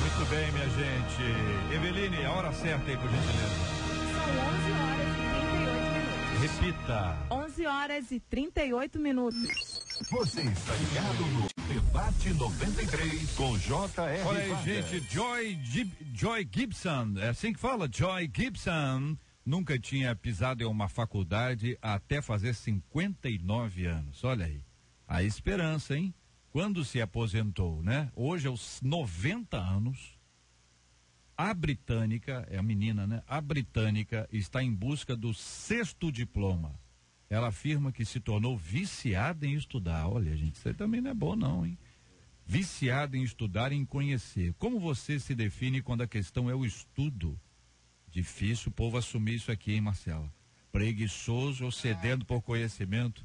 Speaker 2: Muito bem, minha gente. Eveline, a hora certa aí, por gentileza.
Speaker 6: São 11 horas e 38 minutos.
Speaker 2: Repita.
Speaker 6: 11 horas e 38 minutos.
Speaker 1: Você está ligado no Debate 93 com J.R.
Speaker 2: Olha aí,
Speaker 1: Vargas.
Speaker 2: gente, Joy Gibson, é assim que fala? Joy Gibson nunca tinha pisado em uma faculdade até fazer 59 anos. Olha aí, a esperança, hein? Quando se aposentou, né? Hoje, aos 90 anos, a britânica, é a menina, né? A britânica está em busca do 6º diploma. ela afirma que se tornou viciada em estudar. Olha, gente, isso aí também não é bom não, hein? Viciada em estudar e em conhecer. Como você se define quando a questão é o estudo? Difícil o povo assumir isso aqui, hein, Marcela? Preguiçoso ou sedento por conhecimento?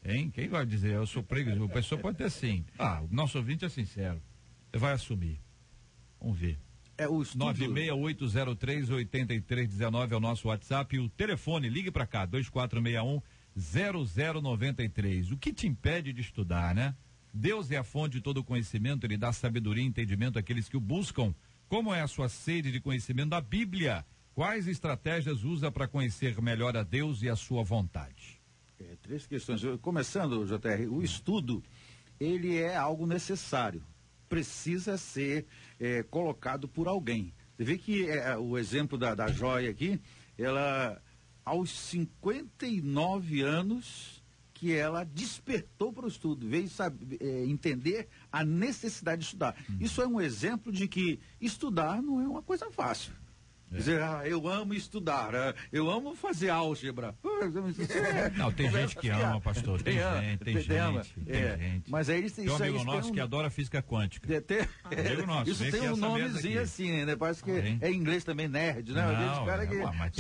Speaker 2: Hein? Quem vai dizer eu sou preguiçoso? A pessoa pode ter sim. O nosso ouvinte é sincero. Você vai assumir. Vamos ver.
Speaker 8: O estudo...
Speaker 2: 96803-8319 é o nosso WhatsApp e o telefone, ligue para cá, 2461-0093. O que te impede de estudar, né? Deus é a fonte de todo conhecimento, ele dá sabedoria e entendimento àqueles que o buscam. Como é a sua sede de conhecimento da Bíblia? Quais estratégias usa para conhecer melhor a Deus e a sua vontade?
Speaker 8: 3 questões. Começando, JR, o estudo, ele é algo necessário. Precisa ser colocado por alguém. Você vê que o exemplo da joia aqui, ela, aos 59 anos, que ela despertou para o estudo, veio entender a necessidade de estudar. Isso é um exemplo de que estudar não é uma coisa fácil. Dizer, eu amo estudar, eu amo fazer álgebra.
Speaker 2: Não, tem gente que ama, pastor. Tem gente.
Speaker 8: Mas aí isso
Speaker 2: tem um amigo nosso que adora física quântica.
Speaker 8: Isso tem um nomezinho assim, né? Parece que é inglês também, nerd, né? Não, cara que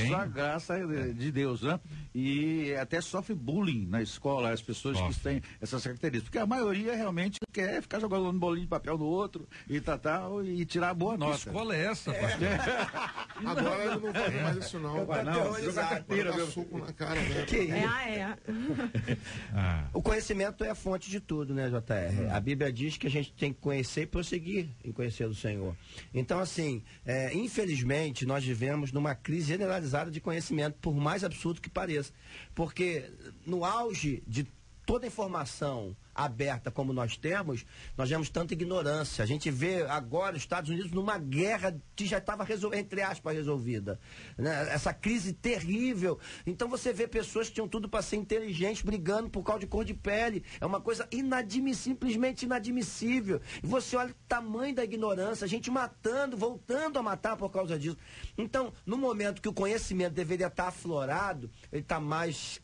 Speaker 8: só a graça de Deus, né? E até sofre bullying na escola, as pessoas que têm essas características. Porque a maioria realmente quer ficar jogando um bolinho de papel no outro e e tirar a boa nota.
Speaker 2: Que escola é essa, pastor?
Speaker 7: Agora eu não vou fazer mais isso não.
Speaker 8: Jogar carteira,
Speaker 7: meu. Suco na cara, né?
Speaker 5: O conhecimento é a fonte de tudo, né, JR? A Bíblia diz que a gente tem que conhecer e prosseguir em conhecer o Senhor. Então, assim, infelizmente, nós vivemos numa crise generalizada de conhecimento, por mais absurdo que pareça. Porque no auge de toda a informação aberta como nós vemos tanta ignorância. A gente vê agora os Estados Unidos numa guerra que já estava, entre aspas, resolvida. Né? Essa crise terrível. Então você vê pessoas que tinham tudo para ser inteligentes brigando por causa de cor de pele. É uma coisa simplesmente inadmissível. E você olha o tamanho da ignorância, a gente voltando a matar por causa disso. Então, no momento que o conhecimento deveria estar aflorado, ele está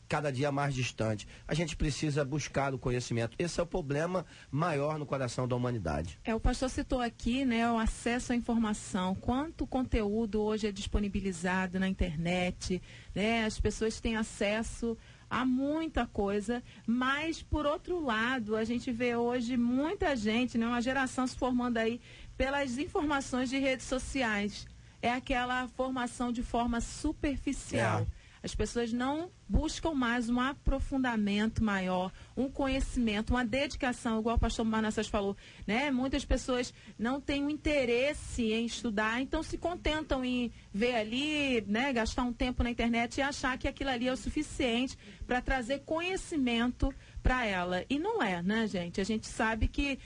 Speaker 5: cada dia mais distante. A gente precisa buscar o conhecimento. Esse é o problema maior no coração da humanidade.
Speaker 6: O pastor citou aqui, né, o acesso à informação. Quanto conteúdo hoje é disponibilizado na internet, né? As pessoas têm acesso a muita coisa, mas por outro lado, a gente vê hoje muita gente, né, uma geração se formando aí pelas informações de redes sociais. É aquela formação de forma superficial. As pessoas não buscam mais um aprofundamento maior, um conhecimento, uma dedicação, igual o pastor Manassés falou, né? Muitas pessoas não têm um interesse em estudar, então se contentam em ver ali, né? Gastar um tempo na internet e achar que aquilo ali é o suficiente para trazer conhecimento para ela. E não é, né, gente? A gente sabe que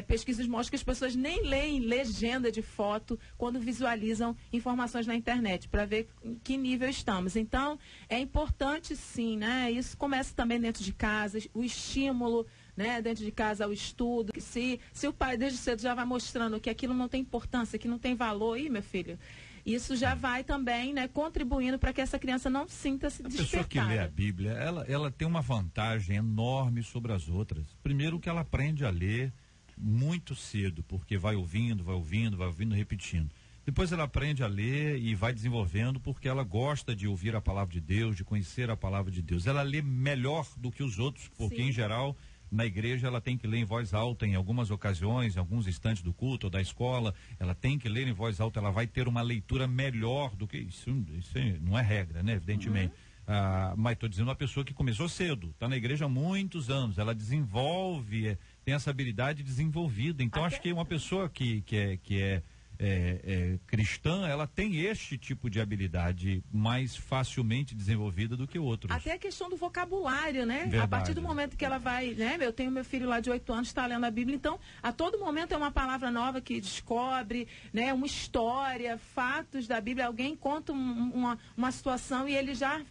Speaker 6: pesquisas mostram que as pessoas nem leem legenda de foto quando visualizam informações na internet, para ver em que nível estamos. Então, é importante sim, né? Isso começa também dentro de casa, o estímulo, né, dentro de casa ao estudo. Se o pai desde cedo já vai mostrando que aquilo não tem importância, que não tem valor, meu filho, isso já vai também, né, contribuindo para que essa criança não sinta-se despertada.
Speaker 2: A pessoa que lê a Bíblia, ela tem uma vantagem enorme sobre as outras. Primeiro que ela aprende a ler muito cedo, porque vai ouvindo, repetindo. Depois ela aprende a ler e vai desenvolvendo porque ela gosta de ouvir a palavra de Deus, de conhecer a palavra de Deus. Ela lê melhor do que os outros, porque em geral na igreja ela tem que ler em voz alta em algumas ocasiões, em alguns instantes do culto ou da escola, ela tem que ler em voz alta, ela vai ter uma leitura melhor do que isso não é regra, né, evidentemente. Mas estou dizendo uma pessoa que começou cedo, está na igreja há muitos anos, ela desenvolve, tem essa habilidade desenvolvida. Então acho que uma pessoa que é cristã, ela tem este tipo de habilidade mais facilmente desenvolvida do que outros.
Speaker 6: Até a questão do vocabulário, né?
Speaker 2: Verdade.
Speaker 6: A partir do momento que ela vai, né? Eu tenho meu filho lá de 8 anos, está lendo a Bíblia, então a todo momento é uma palavra nova que descobre, né? Uma história, fatos da Bíblia, alguém conta uma situação e ele já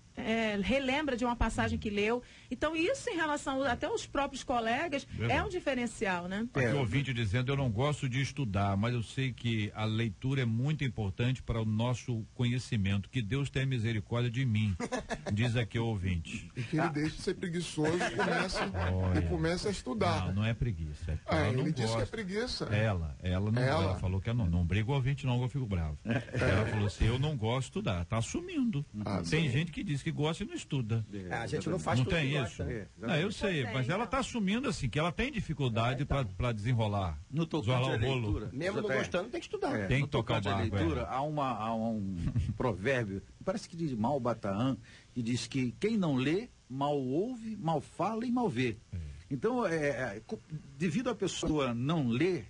Speaker 6: relembra de uma passagem que leu. Então, isso em relação até aos próprios colegas é um diferencial, né?
Speaker 2: Aqui o ouvinte dizendo, eu não gosto de estudar, mas eu sei que a leitura é muito importante para o nosso conhecimento. Que Deus tenha misericórdia de mim, diz aqui o ouvinte.
Speaker 7: E que ele deixe de ser preguiçoso e comece a estudar.
Speaker 2: Não é preguiça. É
Speaker 7: ele disse que é preguiça.
Speaker 2: Ela falou que não briga o ouvinte não, eu fico bravo. Ela falou assim, eu não gosto de estudar, tá assumindo. Tem gente que diz que gosta e não estuda.
Speaker 5: A gente não faz
Speaker 2: não
Speaker 5: tudo
Speaker 2: tem
Speaker 5: que
Speaker 2: isso.
Speaker 5: gosta,
Speaker 2: Não, eu sei, mas ela está assumindo assim, que ela tem dificuldade para desenrolar.
Speaker 8: No tocante à leitura.
Speaker 5: Mesmo não gostando, tem que estudar.
Speaker 2: Tem que tocar o barco.
Speaker 8: Leitura, há um provérbio, parece que diz Malbataã, que diz que quem não lê, mal ouve, mal fala e mal vê. Então, devido à pessoa não ler,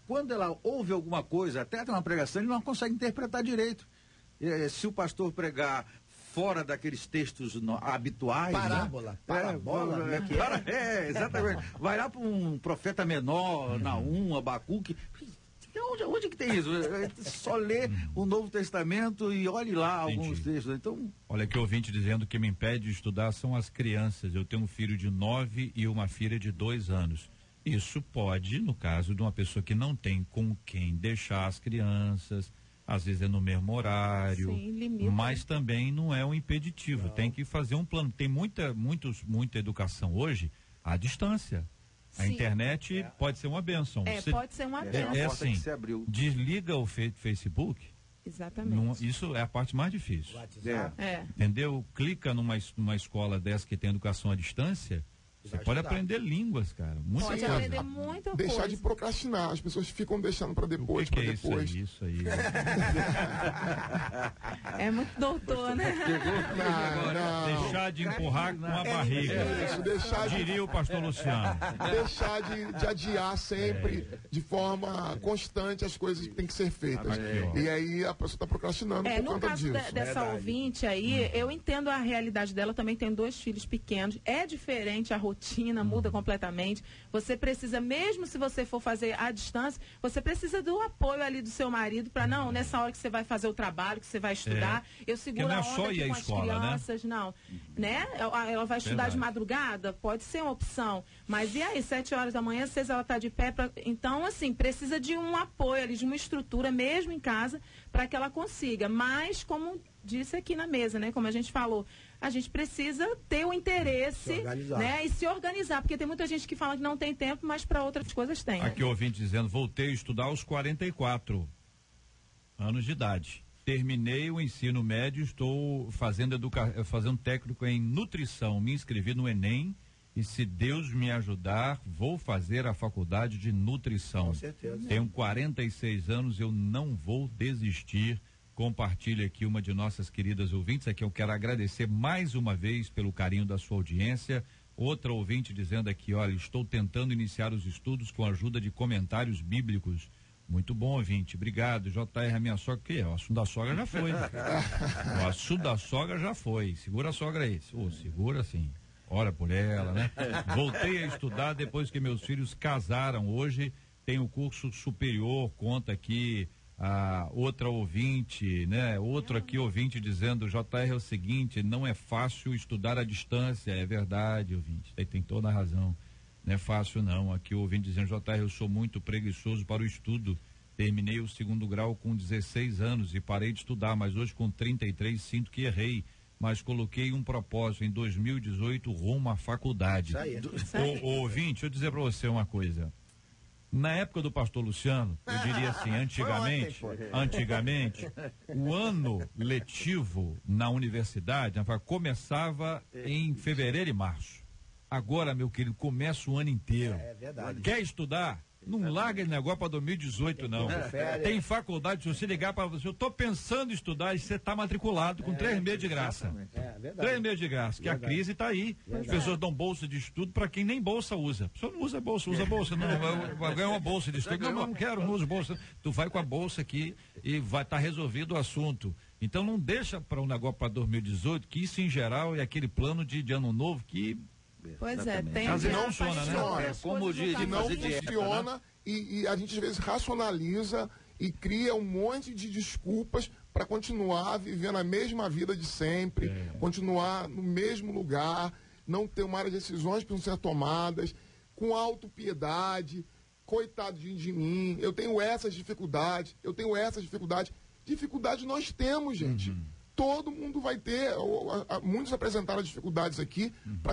Speaker 8: quando ela ouve alguma coisa, até uma pregação, ele não consegue interpretar direito. Se o pastor pregar fora daqueles textos habituais.
Speaker 5: Parabola.
Speaker 8: Exatamente. Vai lá para um profeta menor, Naum, Abacuque. Onde que tem isso? Só lê o Novo Testamento e olhe lá alguns textos. Então...
Speaker 2: Olha aqui o ouvinte dizendo que me impede de estudar são as crianças. Eu tenho um filho de 9 e uma filha de 2 anos. Isso pode, no caso de uma pessoa que não tem com quem deixar as crianças, às vezes é no mesmo horário, mas também não é um impeditivo. Não. Tem que fazer um plano. Tem muita educação hoje à distância. A internet pode ser uma bênção.
Speaker 6: Pode ser uma bênção.
Speaker 2: É assim, desliga o Facebook.
Speaker 6: Exatamente.
Speaker 2: Isso é a parte mais difícil. Entendeu? Clica numa escola dessa que tem educação à distância. Você pode aprender línguas, cara.
Speaker 6: Pode aprender muita coisa.
Speaker 7: Deixar de procrastinar. As pessoas ficam deixando para depois,
Speaker 2: para depois. Isso aí.
Speaker 6: É muito doutor, né?
Speaker 7: Não.
Speaker 2: Deixar de empurrar com a barriga. Diria o pastor Luciano.
Speaker 7: Deixar de adiar sempre, de forma constante, as coisas que têm que ser feitas. E aí a pessoa está procrastinando por
Speaker 6: no
Speaker 7: conta
Speaker 6: caso
Speaker 7: disso.
Speaker 6: Dessa ouvinte aí, eu entendo a realidade dela. Também tem 2 filhos pequenos. É diferente a rotina, muda completamente. Você precisa, mesmo se você for fazer à distância, você precisa do apoio ali do seu marido para não, nessa hora que você vai fazer o trabalho, que você vai estudar, eu seguro a onda aqui com as crianças, não. Né? Ela vai estudar de madrugada? Pode ser uma opção. Mas e aí, 7 horas da manhã, 6 ela está de pé? Então, assim, precisa de um apoio ali, de uma estrutura, mesmo em casa, para que ela consiga. Mas, como disse aqui na mesa, né? Como a gente falou, a gente precisa ter o interesse, né? E se organizar, porque tem muita gente que fala que não tem tempo, mas para outras coisas tem.
Speaker 2: Aqui o ouvinte dizendo, voltei a estudar aos 44 anos de idade. Terminei o ensino médio, estou fazendo técnico em nutrição, me inscrevi no Enem e se Deus me ajudar, vou fazer a faculdade de nutrição.
Speaker 5: Com certeza.
Speaker 2: Tenho 46 anos, eu não vou desistir. Compartilha aqui uma de nossas queridas ouvintes, aqui eu quero agradecer mais uma vez pelo carinho da sua audiência. Outra ouvinte dizendo aqui, olha, estou tentando iniciar os estudos com a ajuda de comentários bíblicos. Muito bom, ouvinte, obrigado. JR, a minha sogra, que é? O assunto da sogra já foi. O assunto da sogra já foi. Segura a sogra aí. Segura sim. Ora por ela, né? Voltei a estudar depois que meus filhos casaram. Hoje tenho curso superior, conta aqui a outra ouvinte, né? Outro aqui ouvinte dizendo, JR, é o seguinte, não é fácil estudar à distância. É verdade, ouvinte, tem toda a razão. Não é fácil não. Aqui o ouvinte dizendo, JR, eu sou muito preguiçoso para o estudo. Terminei o 2º grau com 16 anos e parei de estudar, mas hoje com 33 sinto que errei. Mas coloquei um propósito em 2018 rumo à faculdade.
Speaker 5: Isso aí.
Speaker 2: Ouvinte, deixa eu dizer para você uma coisa. Na época do pastor Luciano, eu diria assim, antigamente, o ano letivo na universidade começava em fevereiro e março. Agora, meu querido, começa o ano inteiro.
Speaker 5: É verdade.
Speaker 2: Quer estudar? Não larga esse negócio para 2018, não. Tem faculdade, se você ligar para você, eu estou pensando em estudar e você está matriculado com 3 meses de graça.
Speaker 5: É verdade.
Speaker 2: 3 meses de graça, que a crise está aí. As pessoas dão bolsa de estudo para quem nem bolsa usa. A pessoa não usa bolsa, não, vai ganhar uma bolsa de estudo. Não quero, não uso bolsa. Tu vai com a bolsa aqui e vai estar resolvido o assunto. Então não deixa para um negócio para 2018, que isso em geral é aquele plano de ano novo que...
Speaker 6: Pois é, tem
Speaker 2: não funciona, né?
Speaker 7: Como
Speaker 8: diz,
Speaker 7: que não funciona e a gente às vezes racionaliza e cria um monte de desculpas para continuar vivendo a mesma vida de sempre, continuar no mesmo lugar, não tomar as decisões que precisam ser tomadas, com autopiedade. Coitado de mim, eu tenho essas dificuldades. Dificuldade nós temos, gente. Todo mundo vai ter. Muitos apresentaram dificuldades aqui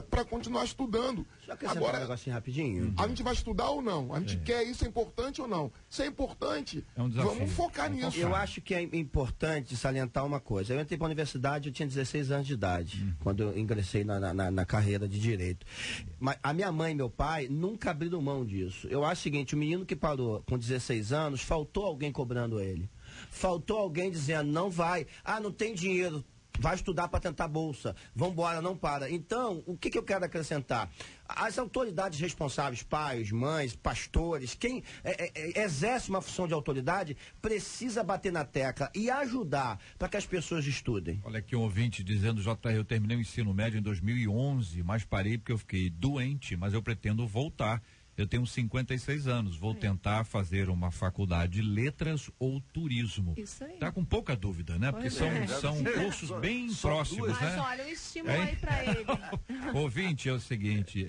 Speaker 7: para continuar estudando.
Speaker 5: Agora, um negocinho rapidinho.
Speaker 7: A gente vai estudar ou não? A gente quer isso, é importante ou não? Se é importante, vamos focar nisso.
Speaker 5: Eu acho que é importante salientar uma coisa. Eu entrei para a universidade, eu tinha 16 anos de idade, quando eu ingressei na carreira de Direito. Mas a minha mãe e meu pai nunca abriram mão disso. Eu acho o seguinte, o menino que parou com 16 anos, faltou alguém cobrando ele. Faltou alguém dizendo, não vai. Ah, não tem dinheiro. Vai estudar para tentar bolsa. Vambora, não para. Então, o que eu quero acrescentar? As autoridades responsáveis, pais, mães, pastores, quem exerce uma função de autoridade, precisa bater na tecla e ajudar para que as pessoas estudem.
Speaker 2: Olha aqui um ouvinte dizendo, JR, eu terminei o ensino médio em 2011, mas parei porque eu fiquei doente, mas eu pretendo voltar. Eu tenho 56 anos, vou tentar fazer uma faculdade de letras ou turismo.
Speaker 6: Isso aí.
Speaker 2: Tá com pouca dúvida, né? Porque são cursos bem próximos, né?
Speaker 6: Mas olha, um estímulo aí pra ele.
Speaker 2: Ouvinte, é o seguinte,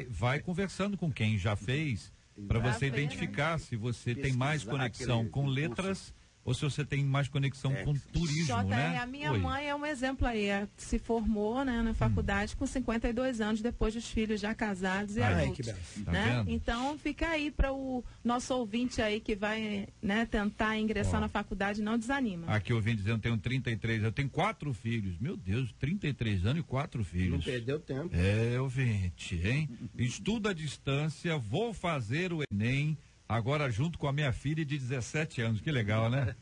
Speaker 2: vai conversando com quem já fez, para você identificar se você tem mais conexão com letras ou se você tem mais conexão com turismo, né?
Speaker 6: A minha mãe é um exemplo aí, se formou, né, na faculdade com 52 anos, depois dos filhos já casados e adultos, né? Então fica aí para o nosso ouvinte aí que vai, né, tentar ingressar na faculdade, não desanima.
Speaker 2: Aqui eu vim dizendo, tenho 33, eu tenho 4 filhos, meu Deus, 33 anos e 4 filhos.
Speaker 5: Não perdeu tempo.
Speaker 2: Ouvinte, hein? Estudo à distância, vou fazer o Enem, agora junto com a minha filha de 17 anos, que legal, né?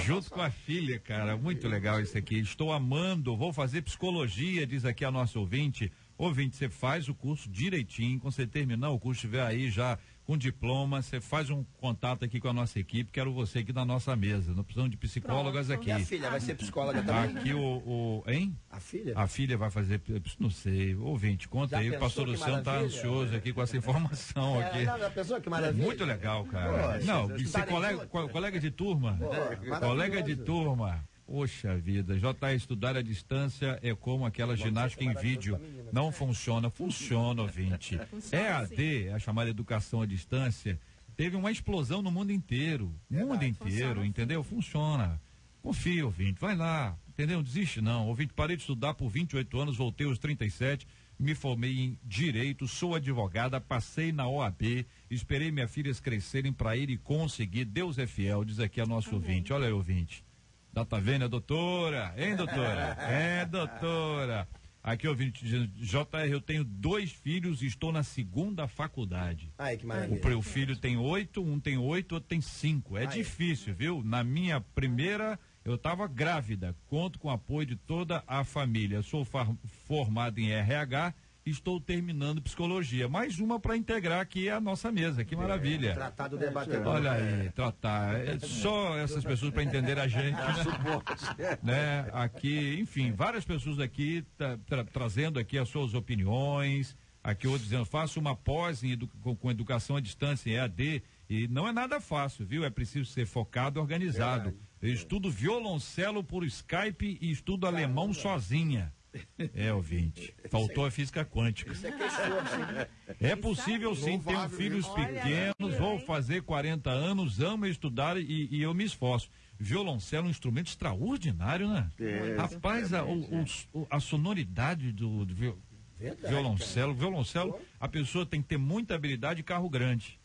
Speaker 2: Junto com a filha, cara, muito legal isso aqui. Estou amando, vou fazer psicologia, diz aqui a nossa ouvinte. Ouvinte, você faz o curso direitinho, quando você terminar o curso, estiver aí já com diploma, você faz um contato aqui com a nossa equipe, quero você aqui na nossa mesa, não precisamos de psicólogas aqui.
Speaker 5: E a filha vai ser psicóloga também?
Speaker 2: Aqui hein?
Speaker 5: A filha?
Speaker 2: A filha vai fazer, não sei, ouvinte, conta já aí, o pastor Luciano tá ansioso aqui com essa informação aqui.
Speaker 5: Já pensou que maravilha?
Speaker 2: Muito legal, cara. Não, ser colega de turma, colega de turma. Poxa vida, estudar à distância é como aquela ginástica em vídeo. Não funciona, ouvinte. EAD, a chamada educação à distância, teve uma explosão no mundo inteiro. Entendeu? Funciona. Confia, ouvinte, vai lá, entendeu? Não desiste não. Ouvinte, parei de estudar por 28 anos, voltei aos 37, me formei em Direito, sou advogada, passei na OAB, esperei minhas filhas crescerem para ir e conseguir. Deus é fiel, diz aqui a nosso ouvinte. Olha aí, ouvinte. Tá vendo, doutora? Hein, doutora? Doutora. Aqui, ouvinte, JR, eu tenho 2 filhos e estou na 2ª faculdade.
Speaker 5: Ai, que maravilha.
Speaker 2: O filho tem 8, um tem 8, outro tem 5. É difícil, viu? Na minha primeira, eu estava grávida. Conto com o apoio de toda a família. Sou formado em RH. Estou terminando psicologia. Mais uma para integrar aqui a nossa mesa. Que maravilha.
Speaker 5: Tratar do debatedor.
Speaker 2: Olha aí, tratar. Só essas pessoas para entender a gente, né? Aqui, enfim, várias pessoas aqui trazendo aqui as suas opiniões. Aqui outro dizendo, faço uma pós com educação à distância em EAD. E não é nada fácil, viu? É preciso ser focado e organizado. Eu estudo violoncelo por Skype e estudo alemão sozinha. Ouvinte, faltou a física quântica. É possível sim, tenho filhos pequenos, vou fazer 40 anos, amo estudar e eu me esforço. Violoncelo é um instrumento extraordinário, né? Rapaz, a sonoridade do violoncelo, a pessoa tem que ter muita habilidade e carro grande.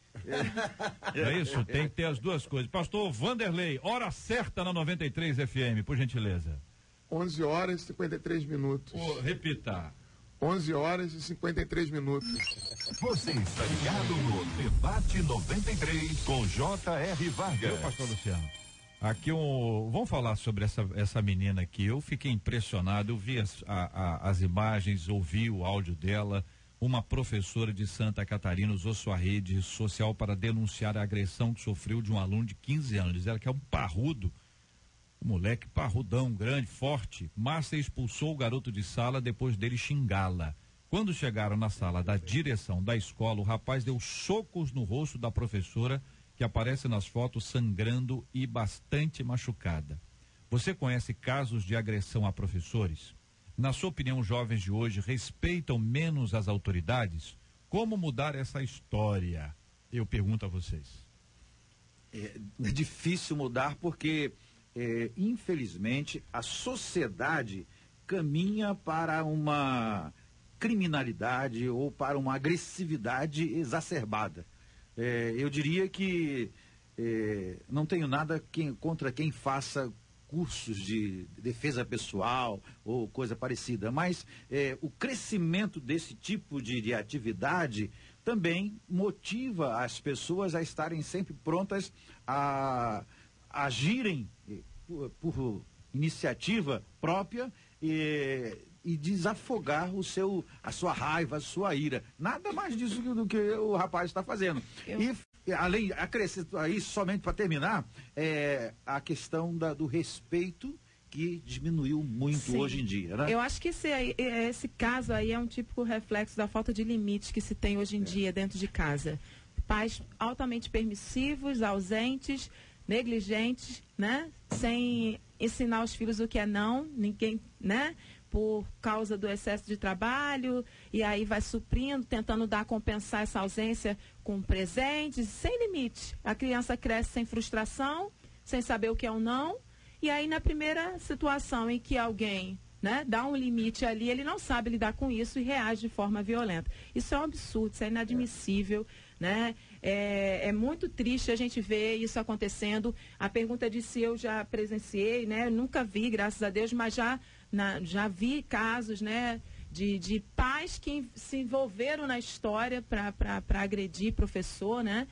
Speaker 2: É isso, tem que ter as duas coisas. Pastor Vanderlei, hora certa na 93 FM, por gentileza.
Speaker 7: 11 horas e 53 minutos.
Speaker 2: Repita.
Speaker 7: 11 horas e 53 minutos.
Speaker 1: Você está ligado no Debate 93 com J.R. Vargas.
Speaker 2: Eu, pastor Luciano. Aqui vamos falar sobre essa menina aqui. Eu fiquei impressionado, eu vi as imagens, ouvi o áudio dela. Uma professora de Santa Catarina usou sua rede social para denunciar a agressão que sofreu de um aluno de 15 anos. Diz ela que é um parrudo. Moleque parrudão, grande, forte. Márcia expulsou o garoto de sala depois dele xingá-la. Quando chegaram na sala da direção da escola, o rapaz deu socos no rosto da professora, que que aparece nas fotos sangrando e bastante machucada. Você conhece casos de agressão a professores? Na sua opinião, os jovens de hoje respeitam menos as autoridades? Como mudar essa história? Eu pergunto a vocês.
Speaker 8: É difícil mudar porque, infelizmente, a sociedade caminha para uma criminalidade ou para uma agressividade exacerbada. Eu diria que não tenho nada contra quem faça cursos de defesa pessoal ou coisa parecida, mas o crescimento desse tipo de atividade também motiva as pessoas a estarem sempre prontas a agirem por iniciativa própria e desafogar a sua raiva, a sua ira. Nada mais disso do que o rapaz está fazendo. E além, acrescento aí, somente para terminar, a questão do respeito que diminuiu muito hoje em dia, né?
Speaker 6: Eu acho que esse caso aí é um típico reflexo da falta de limites que se tem hoje em dia dentro de casa. Pais altamente permissivos, ausentes, negligentes, né? Sem ensinar os filhos o que é não, ninguém, né? Por causa do excesso de trabalho, e aí vai suprindo, tentando compensar essa ausência com presentes, sem limite. A criança cresce sem frustração, sem saber o que é um não, e aí na primeira situação em que alguém, né, dá um limite ali, ele não sabe lidar com isso e reage de forma violenta. Isso é um absurdo, isso é inadmissível, né? É muito triste a gente ver isso acontecendo. A pergunta de se eu já presenciei, né? Eu nunca vi, graças a Deus, mas já vi casos, né, de pais que se envolveram na história para agredir professor, né,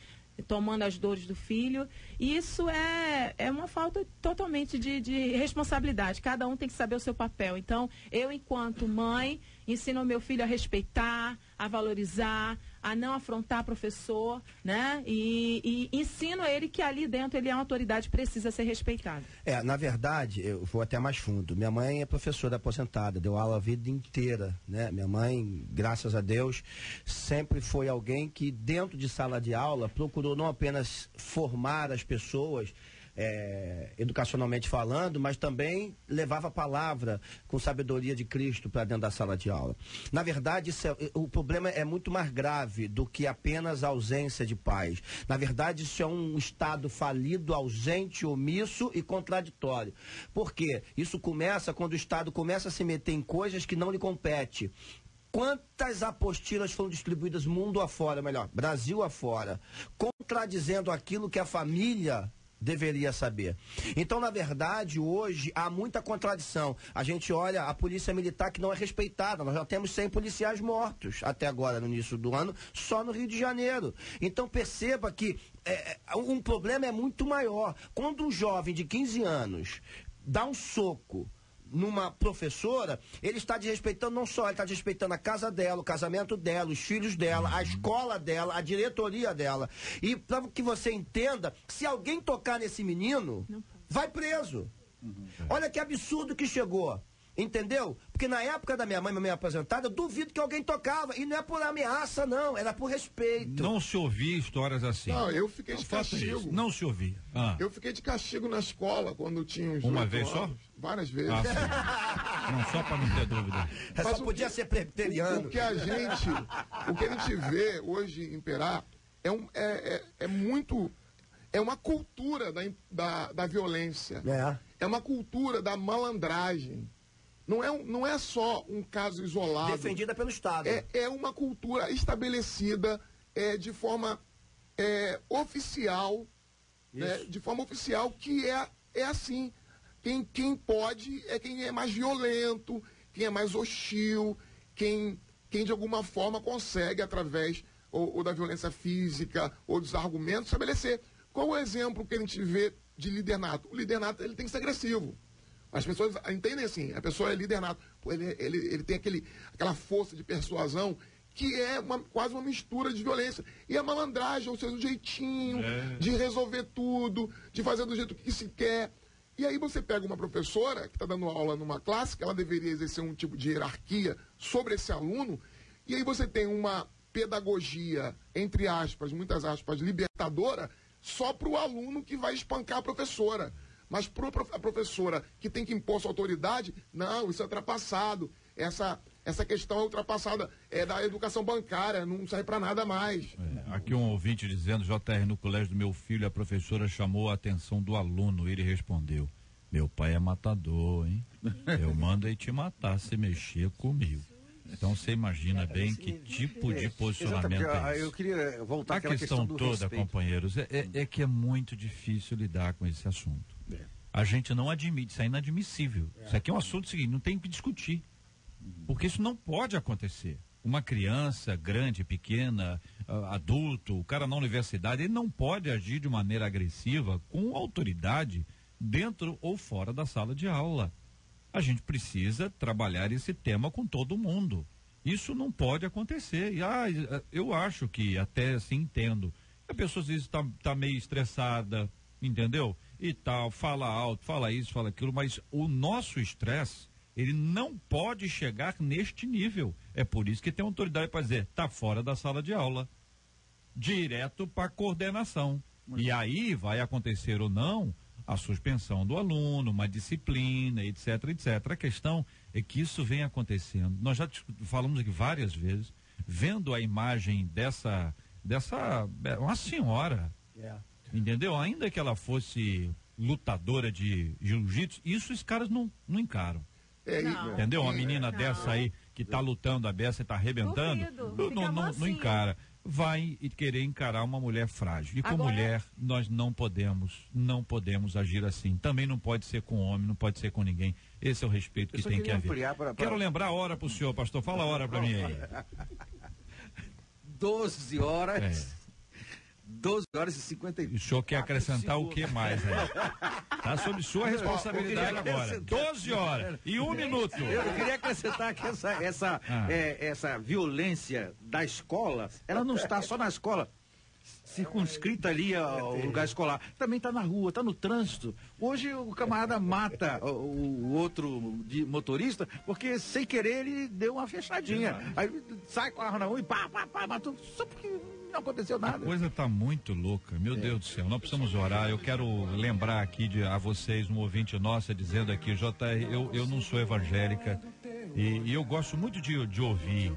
Speaker 6: tomando as dores do filho. E isso é uma falta totalmente de responsabilidade. Cada um tem que saber o seu papel. Então, eu, enquanto mãe, ensino o meu filho a respeitar, a valorizar, a não afrontar professor, né? E ensino ele que ali dentro ele é uma autoridade, precisa ser respeitado.
Speaker 5: Na verdade, eu vou até mais fundo. Minha mãe é professora aposentada, deu aula a vida inteira, né? Minha mãe, graças a Deus, sempre foi alguém que dentro de sala de aula procurou não apenas formar as pessoas, educacionalmente falando, mas também levava a palavra com sabedoria de Cristo para dentro da sala de aula. Na verdade, o problema é muito mais grave do que apenas a ausência de pais. Na verdade, isso é um Estado falido, ausente, omisso e contraditório. Por quê? Isso começa quando o Estado começa a se meter em coisas que não lhe compete. Quantas apostilas foram distribuídas mundo afora, melhor, Brasil afora, contradizendo aquilo que a família deveria saber. Então, na verdade, hoje há muita contradição. A gente olha a polícia militar que não é respeitada. Nós já temos 100 policiais mortos até agora, no início do ano, só no Rio de Janeiro. Então, perceba que um problema é muito maior. Quando um jovem de 15 anos dá um soco numa professora, ele está desrespeitando não só, ele está desrespeitando a casa dela, o casamento dela, os filhos dela, a escola dela, a diretoria dela. E para que você entenda, se alguém tocar nesse menino, vai preso. Olha que absurdo que chegou. Entendeu? Porque na época da minha mãe aposentada, eu duvido que alguém tocava. E não é por ameaça, não. Era por respeito.
Speaker 2: Não se ouvia histórias assim.
Speaker 7: Não, eu fiquei de castigo.
Speaker 2: Não se ouvia.
Speaker 7: Eu fiquei de castigo na escola quando tinha uns
Speaker 2: Uma vez
Speaker 7: anos.
Speaker 2: só?
Speaker 7: Várias vezes.
Speaker 2: Não, só para não ter dúvida.
Speaker 5: Mas só podia ser presbiteriano.
Speaker 7: O que a gente vê hoje imperar é muito... É uma cultura da violência. É uma cultura da malandragem. Não é só um caso isolado.
Speaker 5: Defendida pelo Estado.
Speaker 7: É uma cultura estabelecida de forma oficial, né, de forma oficial, que é assim. Quem pode é quem é mais violento, quem é mais hostil, quem de alguma forma consegue, através ou da violência física ou dos argumentos, estabelecer. Qual o exemplo que a gente vê de líder nato? O líder nato, ele tem que ser agressivo. As pessoas entendem assim, a pessoa é líder nato. Ele tem aquela força de persuasão que é quase uma mistura de violência. E a malandragem, ou seja, o jeitinho de resolver tudo, de fazer do jeito que se quer. E aí você pega uma professora que está dando aula numa classe, que ela deveria exercer um tipo de hierarquia sobre esse aluno, e aí você tem uma pedagogia, entre aspas, muitas aspas, libertadora, só para o aluno que vai espancar a professora. Mas para a professora que tem que impor sua autoridade, não, isso é ultrapassado. Essa questão é ultrapassada, é da educação bancária, não serve para nada mais.
Speaker 2: Aqui um ouvinte dizendo, JR, no colégio do meu filho, a professora chamou a atenção do aluno, ele respondeu, meu pai é matador, hein? Eu mando ele te matar se mexer comigo. Então você imagina bem que tipo de posicionamento é esse.
Speaker 8: Eu queria voltar àquela
Speaker 2: questão
Speaker 8: do
Speaker 2: toda,
Speaker 8: respeito.
Speaker 2: Companheiros, é que é muito difícil lidar com esse assunto. A gente não admite, isso é inadmissível. Isso aqui é um assunto seguinte, não tem que discutir. Porque isso não pode acontecer. Uma criança grande, pequena, adulto, o cara na universidade, ele não pode agir de maneira agressiva com autoridade dentro ou fora da sala de aula. A gente precisa trabalhar esse tema com todo mundo. Isso não pode acontecer. E, eu acho que até assim entendo. A pessoa às vezes está meio estressada, entendeu? E tal, fala alto, fala isso, fala aquilo, mas o nosso estresse, ele não pode chegar neste nível. É por isso que tem autoridade para dizer, está fora da sala de aula. Direto para coordenação. E aí vai acontecer ou não a suspensão do aluno, uma disciplina, etc, etc. A questão é que isso vem acontecendo. Nós já falamos aqui várias vezes, vendo a imagem dessa uma senhora, entendeu? Ainda que ela fosse lutadora de jiu-jitsu, isso os caras não encaram. Entendeu? Uma menina dessa aí que tá lutando a beça e tá arrebentando, não encara. Vai querer encarar uma mulher frágil. E com mulher, nós não podemos agir assim. Também não pode ser com homem, não pode ser com ninguém. Esse é o respeito que tem que haver. Quero lembrar a hora pro senhor, pastor. Fala a hora pra mim aí.
Speaker 8: 12 horas. 12 horas e 54.
Speaker 2: O senhor quer acrescentar o que mais aí? Tá sob sua responsabilidade agora. 12 horas e 1 minuto.
Speaker 8: Eu queria acrescentar que essa violência da escola, ela não está só na escola, circunscrita ali ao lugar escolar. Também está na rua, está no trânsito. Hoje o camarada mata o outro motorista porque sem querer ele deu uma fechadinha. Aí sai com a arma na rua e pá, matou só porque não aconteceu nada.
Speaker 2: A coisa está muito louca, meu Deus do céu, nós precisamos orar. Eu quero lembrar aqui a vocês, um ouvinte nossa dizendo aqui, JR, eu não sou evangélica e eu gosto muito de ouvir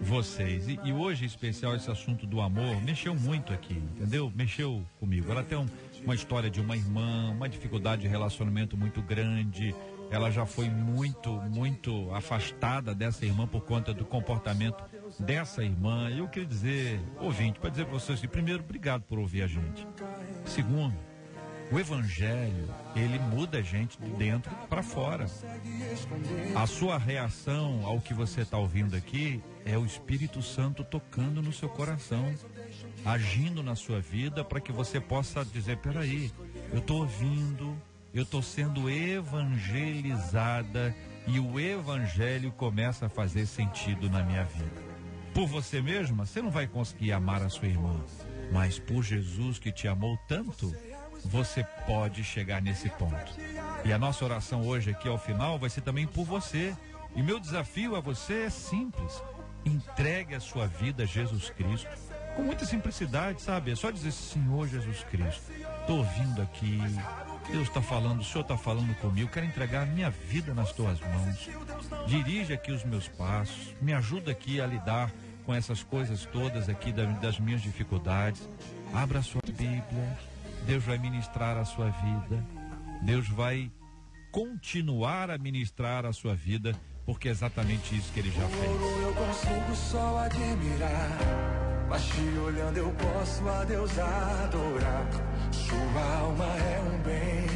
Speaker 2: vocês e hoje em especial esse assunto do amor mexeu muito aqui, entendeu? Mexeu comigo. Ela tem uma história de uma irmã, uma dificuldade de relacionamento muito grande. Ela já foi muito afastada dessa irmã por conta do comportamento dessa irmã. Eu queria dizer, ouvinte, para dizer para vocês que, primeiro, obrigado por ouvir a gente. Segundo, o evangelho, ele muda a gente de dentro para fora. A sua reação ao que você está ouvindo aqui é o Espírito Santo tocando no seu coração, agindo na sua vida para que você possa dizer, peraí, eu estou ouvindo, eu estou sendo evangelizada e o evangelho começa a fazer sentido na minha vida. Por você mesma, você não vai conseguir amar a sua irmã, mas por Jesus que te amou tanto, você pode chegar nesse ponto. E a nossa oração hoje aqui ao final vai ser também por você. E meu desafio a você é simples. Entregue a sua vida a Jesus Cristo. Com muita simplicidade, sabe? É só dizer, Senhor Jesus Cristo, estou ouvindo aqui, Deus está falando, o Senhor está falando comigo, quero entregar a minha vida nas tuas mãos. Dirige aqui os meus passos, me ajuda aqui a lidar com essas coisas todas aqui das minhas dificuldades. Abra a sua Bíblia, Deus vai ministrar a sua vida, Deus vai continuar a ministrar a sua vida, porque é exatamente isso que Ele já fez.
Speaker 9: Eu consigo só admirar, mas te olhando eu posso a Deus adorar. Sua alma é um bem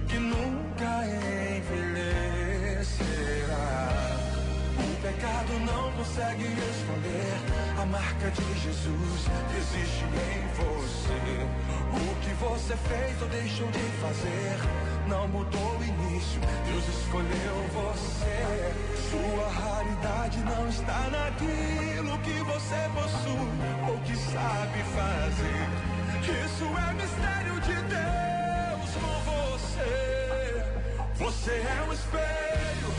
Speaker 9: que nunca envelhecerá. O pecado não consegue esconder a marca de Jesus que existe em você. O que você fez ou deixou de fazer não mudou o início, Deus escolheu você. Sua raridade não está naquilo que você possui ou que sabe fazer. Isso é mistério de Deus com você. Você é um espelho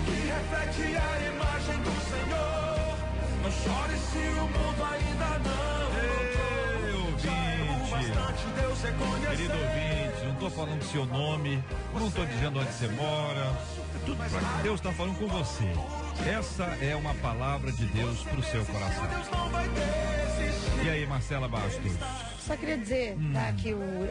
Speaker 9: que reflete a imagem do Senhor. Não chore se o mundo ainda não notou. Já é o bastante Deus você conhecer.
Speaker 2: Querido ouvinte, não estou falando seu nome, não estou dizendo onde você mora, é tudo para que Deus está falando com você. Essa é uma palavra de Deus para o seu coração. E aí, Marcela Bastos?
Speaker 3: Só queria dizer, tá, que o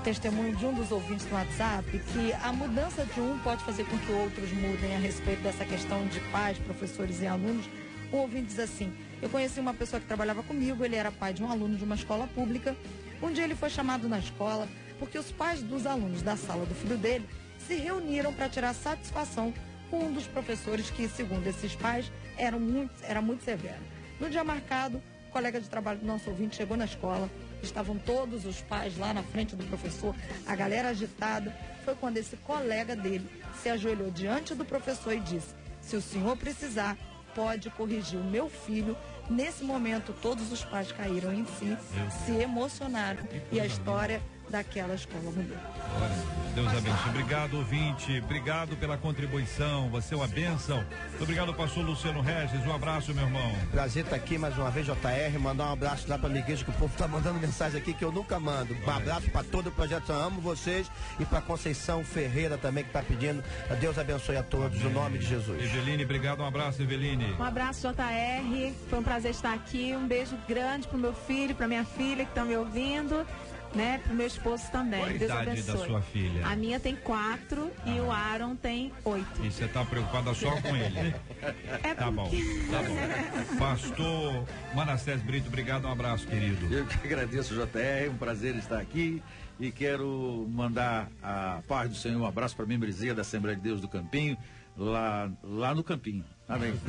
Speaker 3: testemunho de um dos ouvintes no WhatsApp, que a mudança de um pode fazer com que outros mudem a respeito dessa questão de pais, professores e alunos. O ouvinte diz assim: eu conheci uma pessoa que trabalhava comigo, ele era pai de um aluno de uma escola pública. Um dia ele foi chamado na escola porque os pais dos alunos da sala do filho dele se reuniram para tirar satisfação com um dos professores que, segundo esses pais, era muito severo. No dia marcado, o colega de trabalho do nosso ouvinte chegou na escola, estavam todos os pais lá na frente do professor, a galera agitada. Foi quando esse colega dele se ajoelhou diante do professor e disse: se o senhor precisar, pode corrigir o meu filho. Nesse momento, todos os pais caíram em si, se emocionaram e a história daquela escola mudou.
Speaker 2: Deus abençoe. Obrigado, ouvinte. Obrigado pela contribuição. Você é uma bênção. Muito obrigado, pastor Luciano Regis. Um abraço, meu irmão.
Speaker 5: Prazer estar aqui mais uma vez, JR. Mandar um abraço lá pra minha igreja, que o povo tá mandando mensagem aqui que eu nunca mando. Um abraço pra todo o projeto. Eu amo vocês. E pra Conceição Ferreira também, que tá pedindo. Deus abençoe a todos, no nome de Jesus.
Speaker 2: Eveline, obrigado. Um abraço, Eveline.
Speaker 6: Um abraço, JR. Foi um prazer estar aqui. Um beijo grande pro meu filho, pra minha filha que estão me ouvindo. Né, pro meu esposo também.
Speaker 2: Qual a idade da sua filha?
Speaker 6: A minha tem 4 e o Aaron tem 8.
Speaker 2: E você tá preocupada só com ele? Tá bom, tá bom. Pastor Manassés Brito, obrigado, um abraço, querido.
Speaker 8: Eu que agradeço, JR, um prazer estar aqui e quero mandar a paz do Senhor, um abraço para a membresia da Assembleia de Deus do Campinho, lá no Campinho. Amém.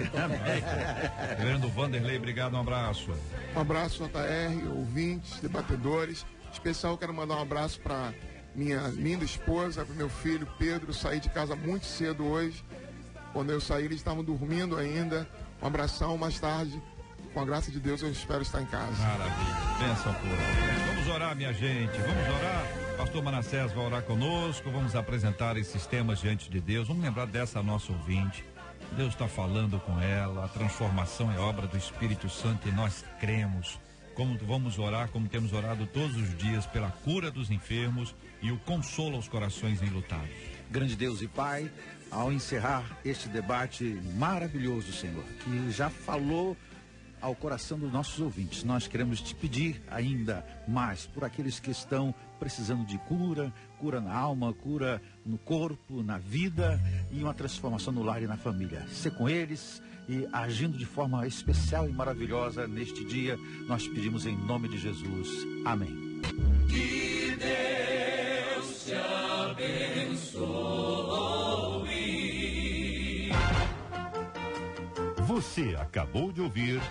Speaker 2: Reverendo Vanderlei, obrigado, um abraço.
Speaker 7: Um abraço, JR, ouvintes, debatedores. Especial, quero mandar um abraço para minha linda esposa, para meu filho Pedro. Saí de casa muito cedo hoje. Quando eu saí, eles estavam dormindo ainda. Um abração, mais tarde. Com a graça de Deus, eu espero estar em casa.
Speaker 2: Maravilha, bênção pura. Vamos orar, minha gente, vamos orar. Pastor Manassés vai orar conosco. Vamos apresentar esses temas diante de Deus. Vamos lembrar dessa nossa ouvinte. Deus está falando com ela. A transformação é obra do Espírito Santo e nós cremos. Como vamos orar, como temos orado todos os dias pela cura dos enfermos e o consolo aos corações enlutados.
Speaker 8: Grande Deus e Pai, ao encerrar este debate maravilhoso, Senhor, que já falou ao coração dos nossos ouvintes, nós queremos te pedir ainda mais por aqueles que estão precisando de cura na alma, cura no corpo, na vida e uma transformação no lar e na família. Ser com eles e agindo de forma especial e maravilhosa neste dia, nós pedimos em nome de Jesus. Amém.
Speaker 9: Que Deus te abençoe.
Speaker 1: Você acabou de ouvir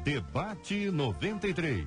Speaker 1: Debate 93.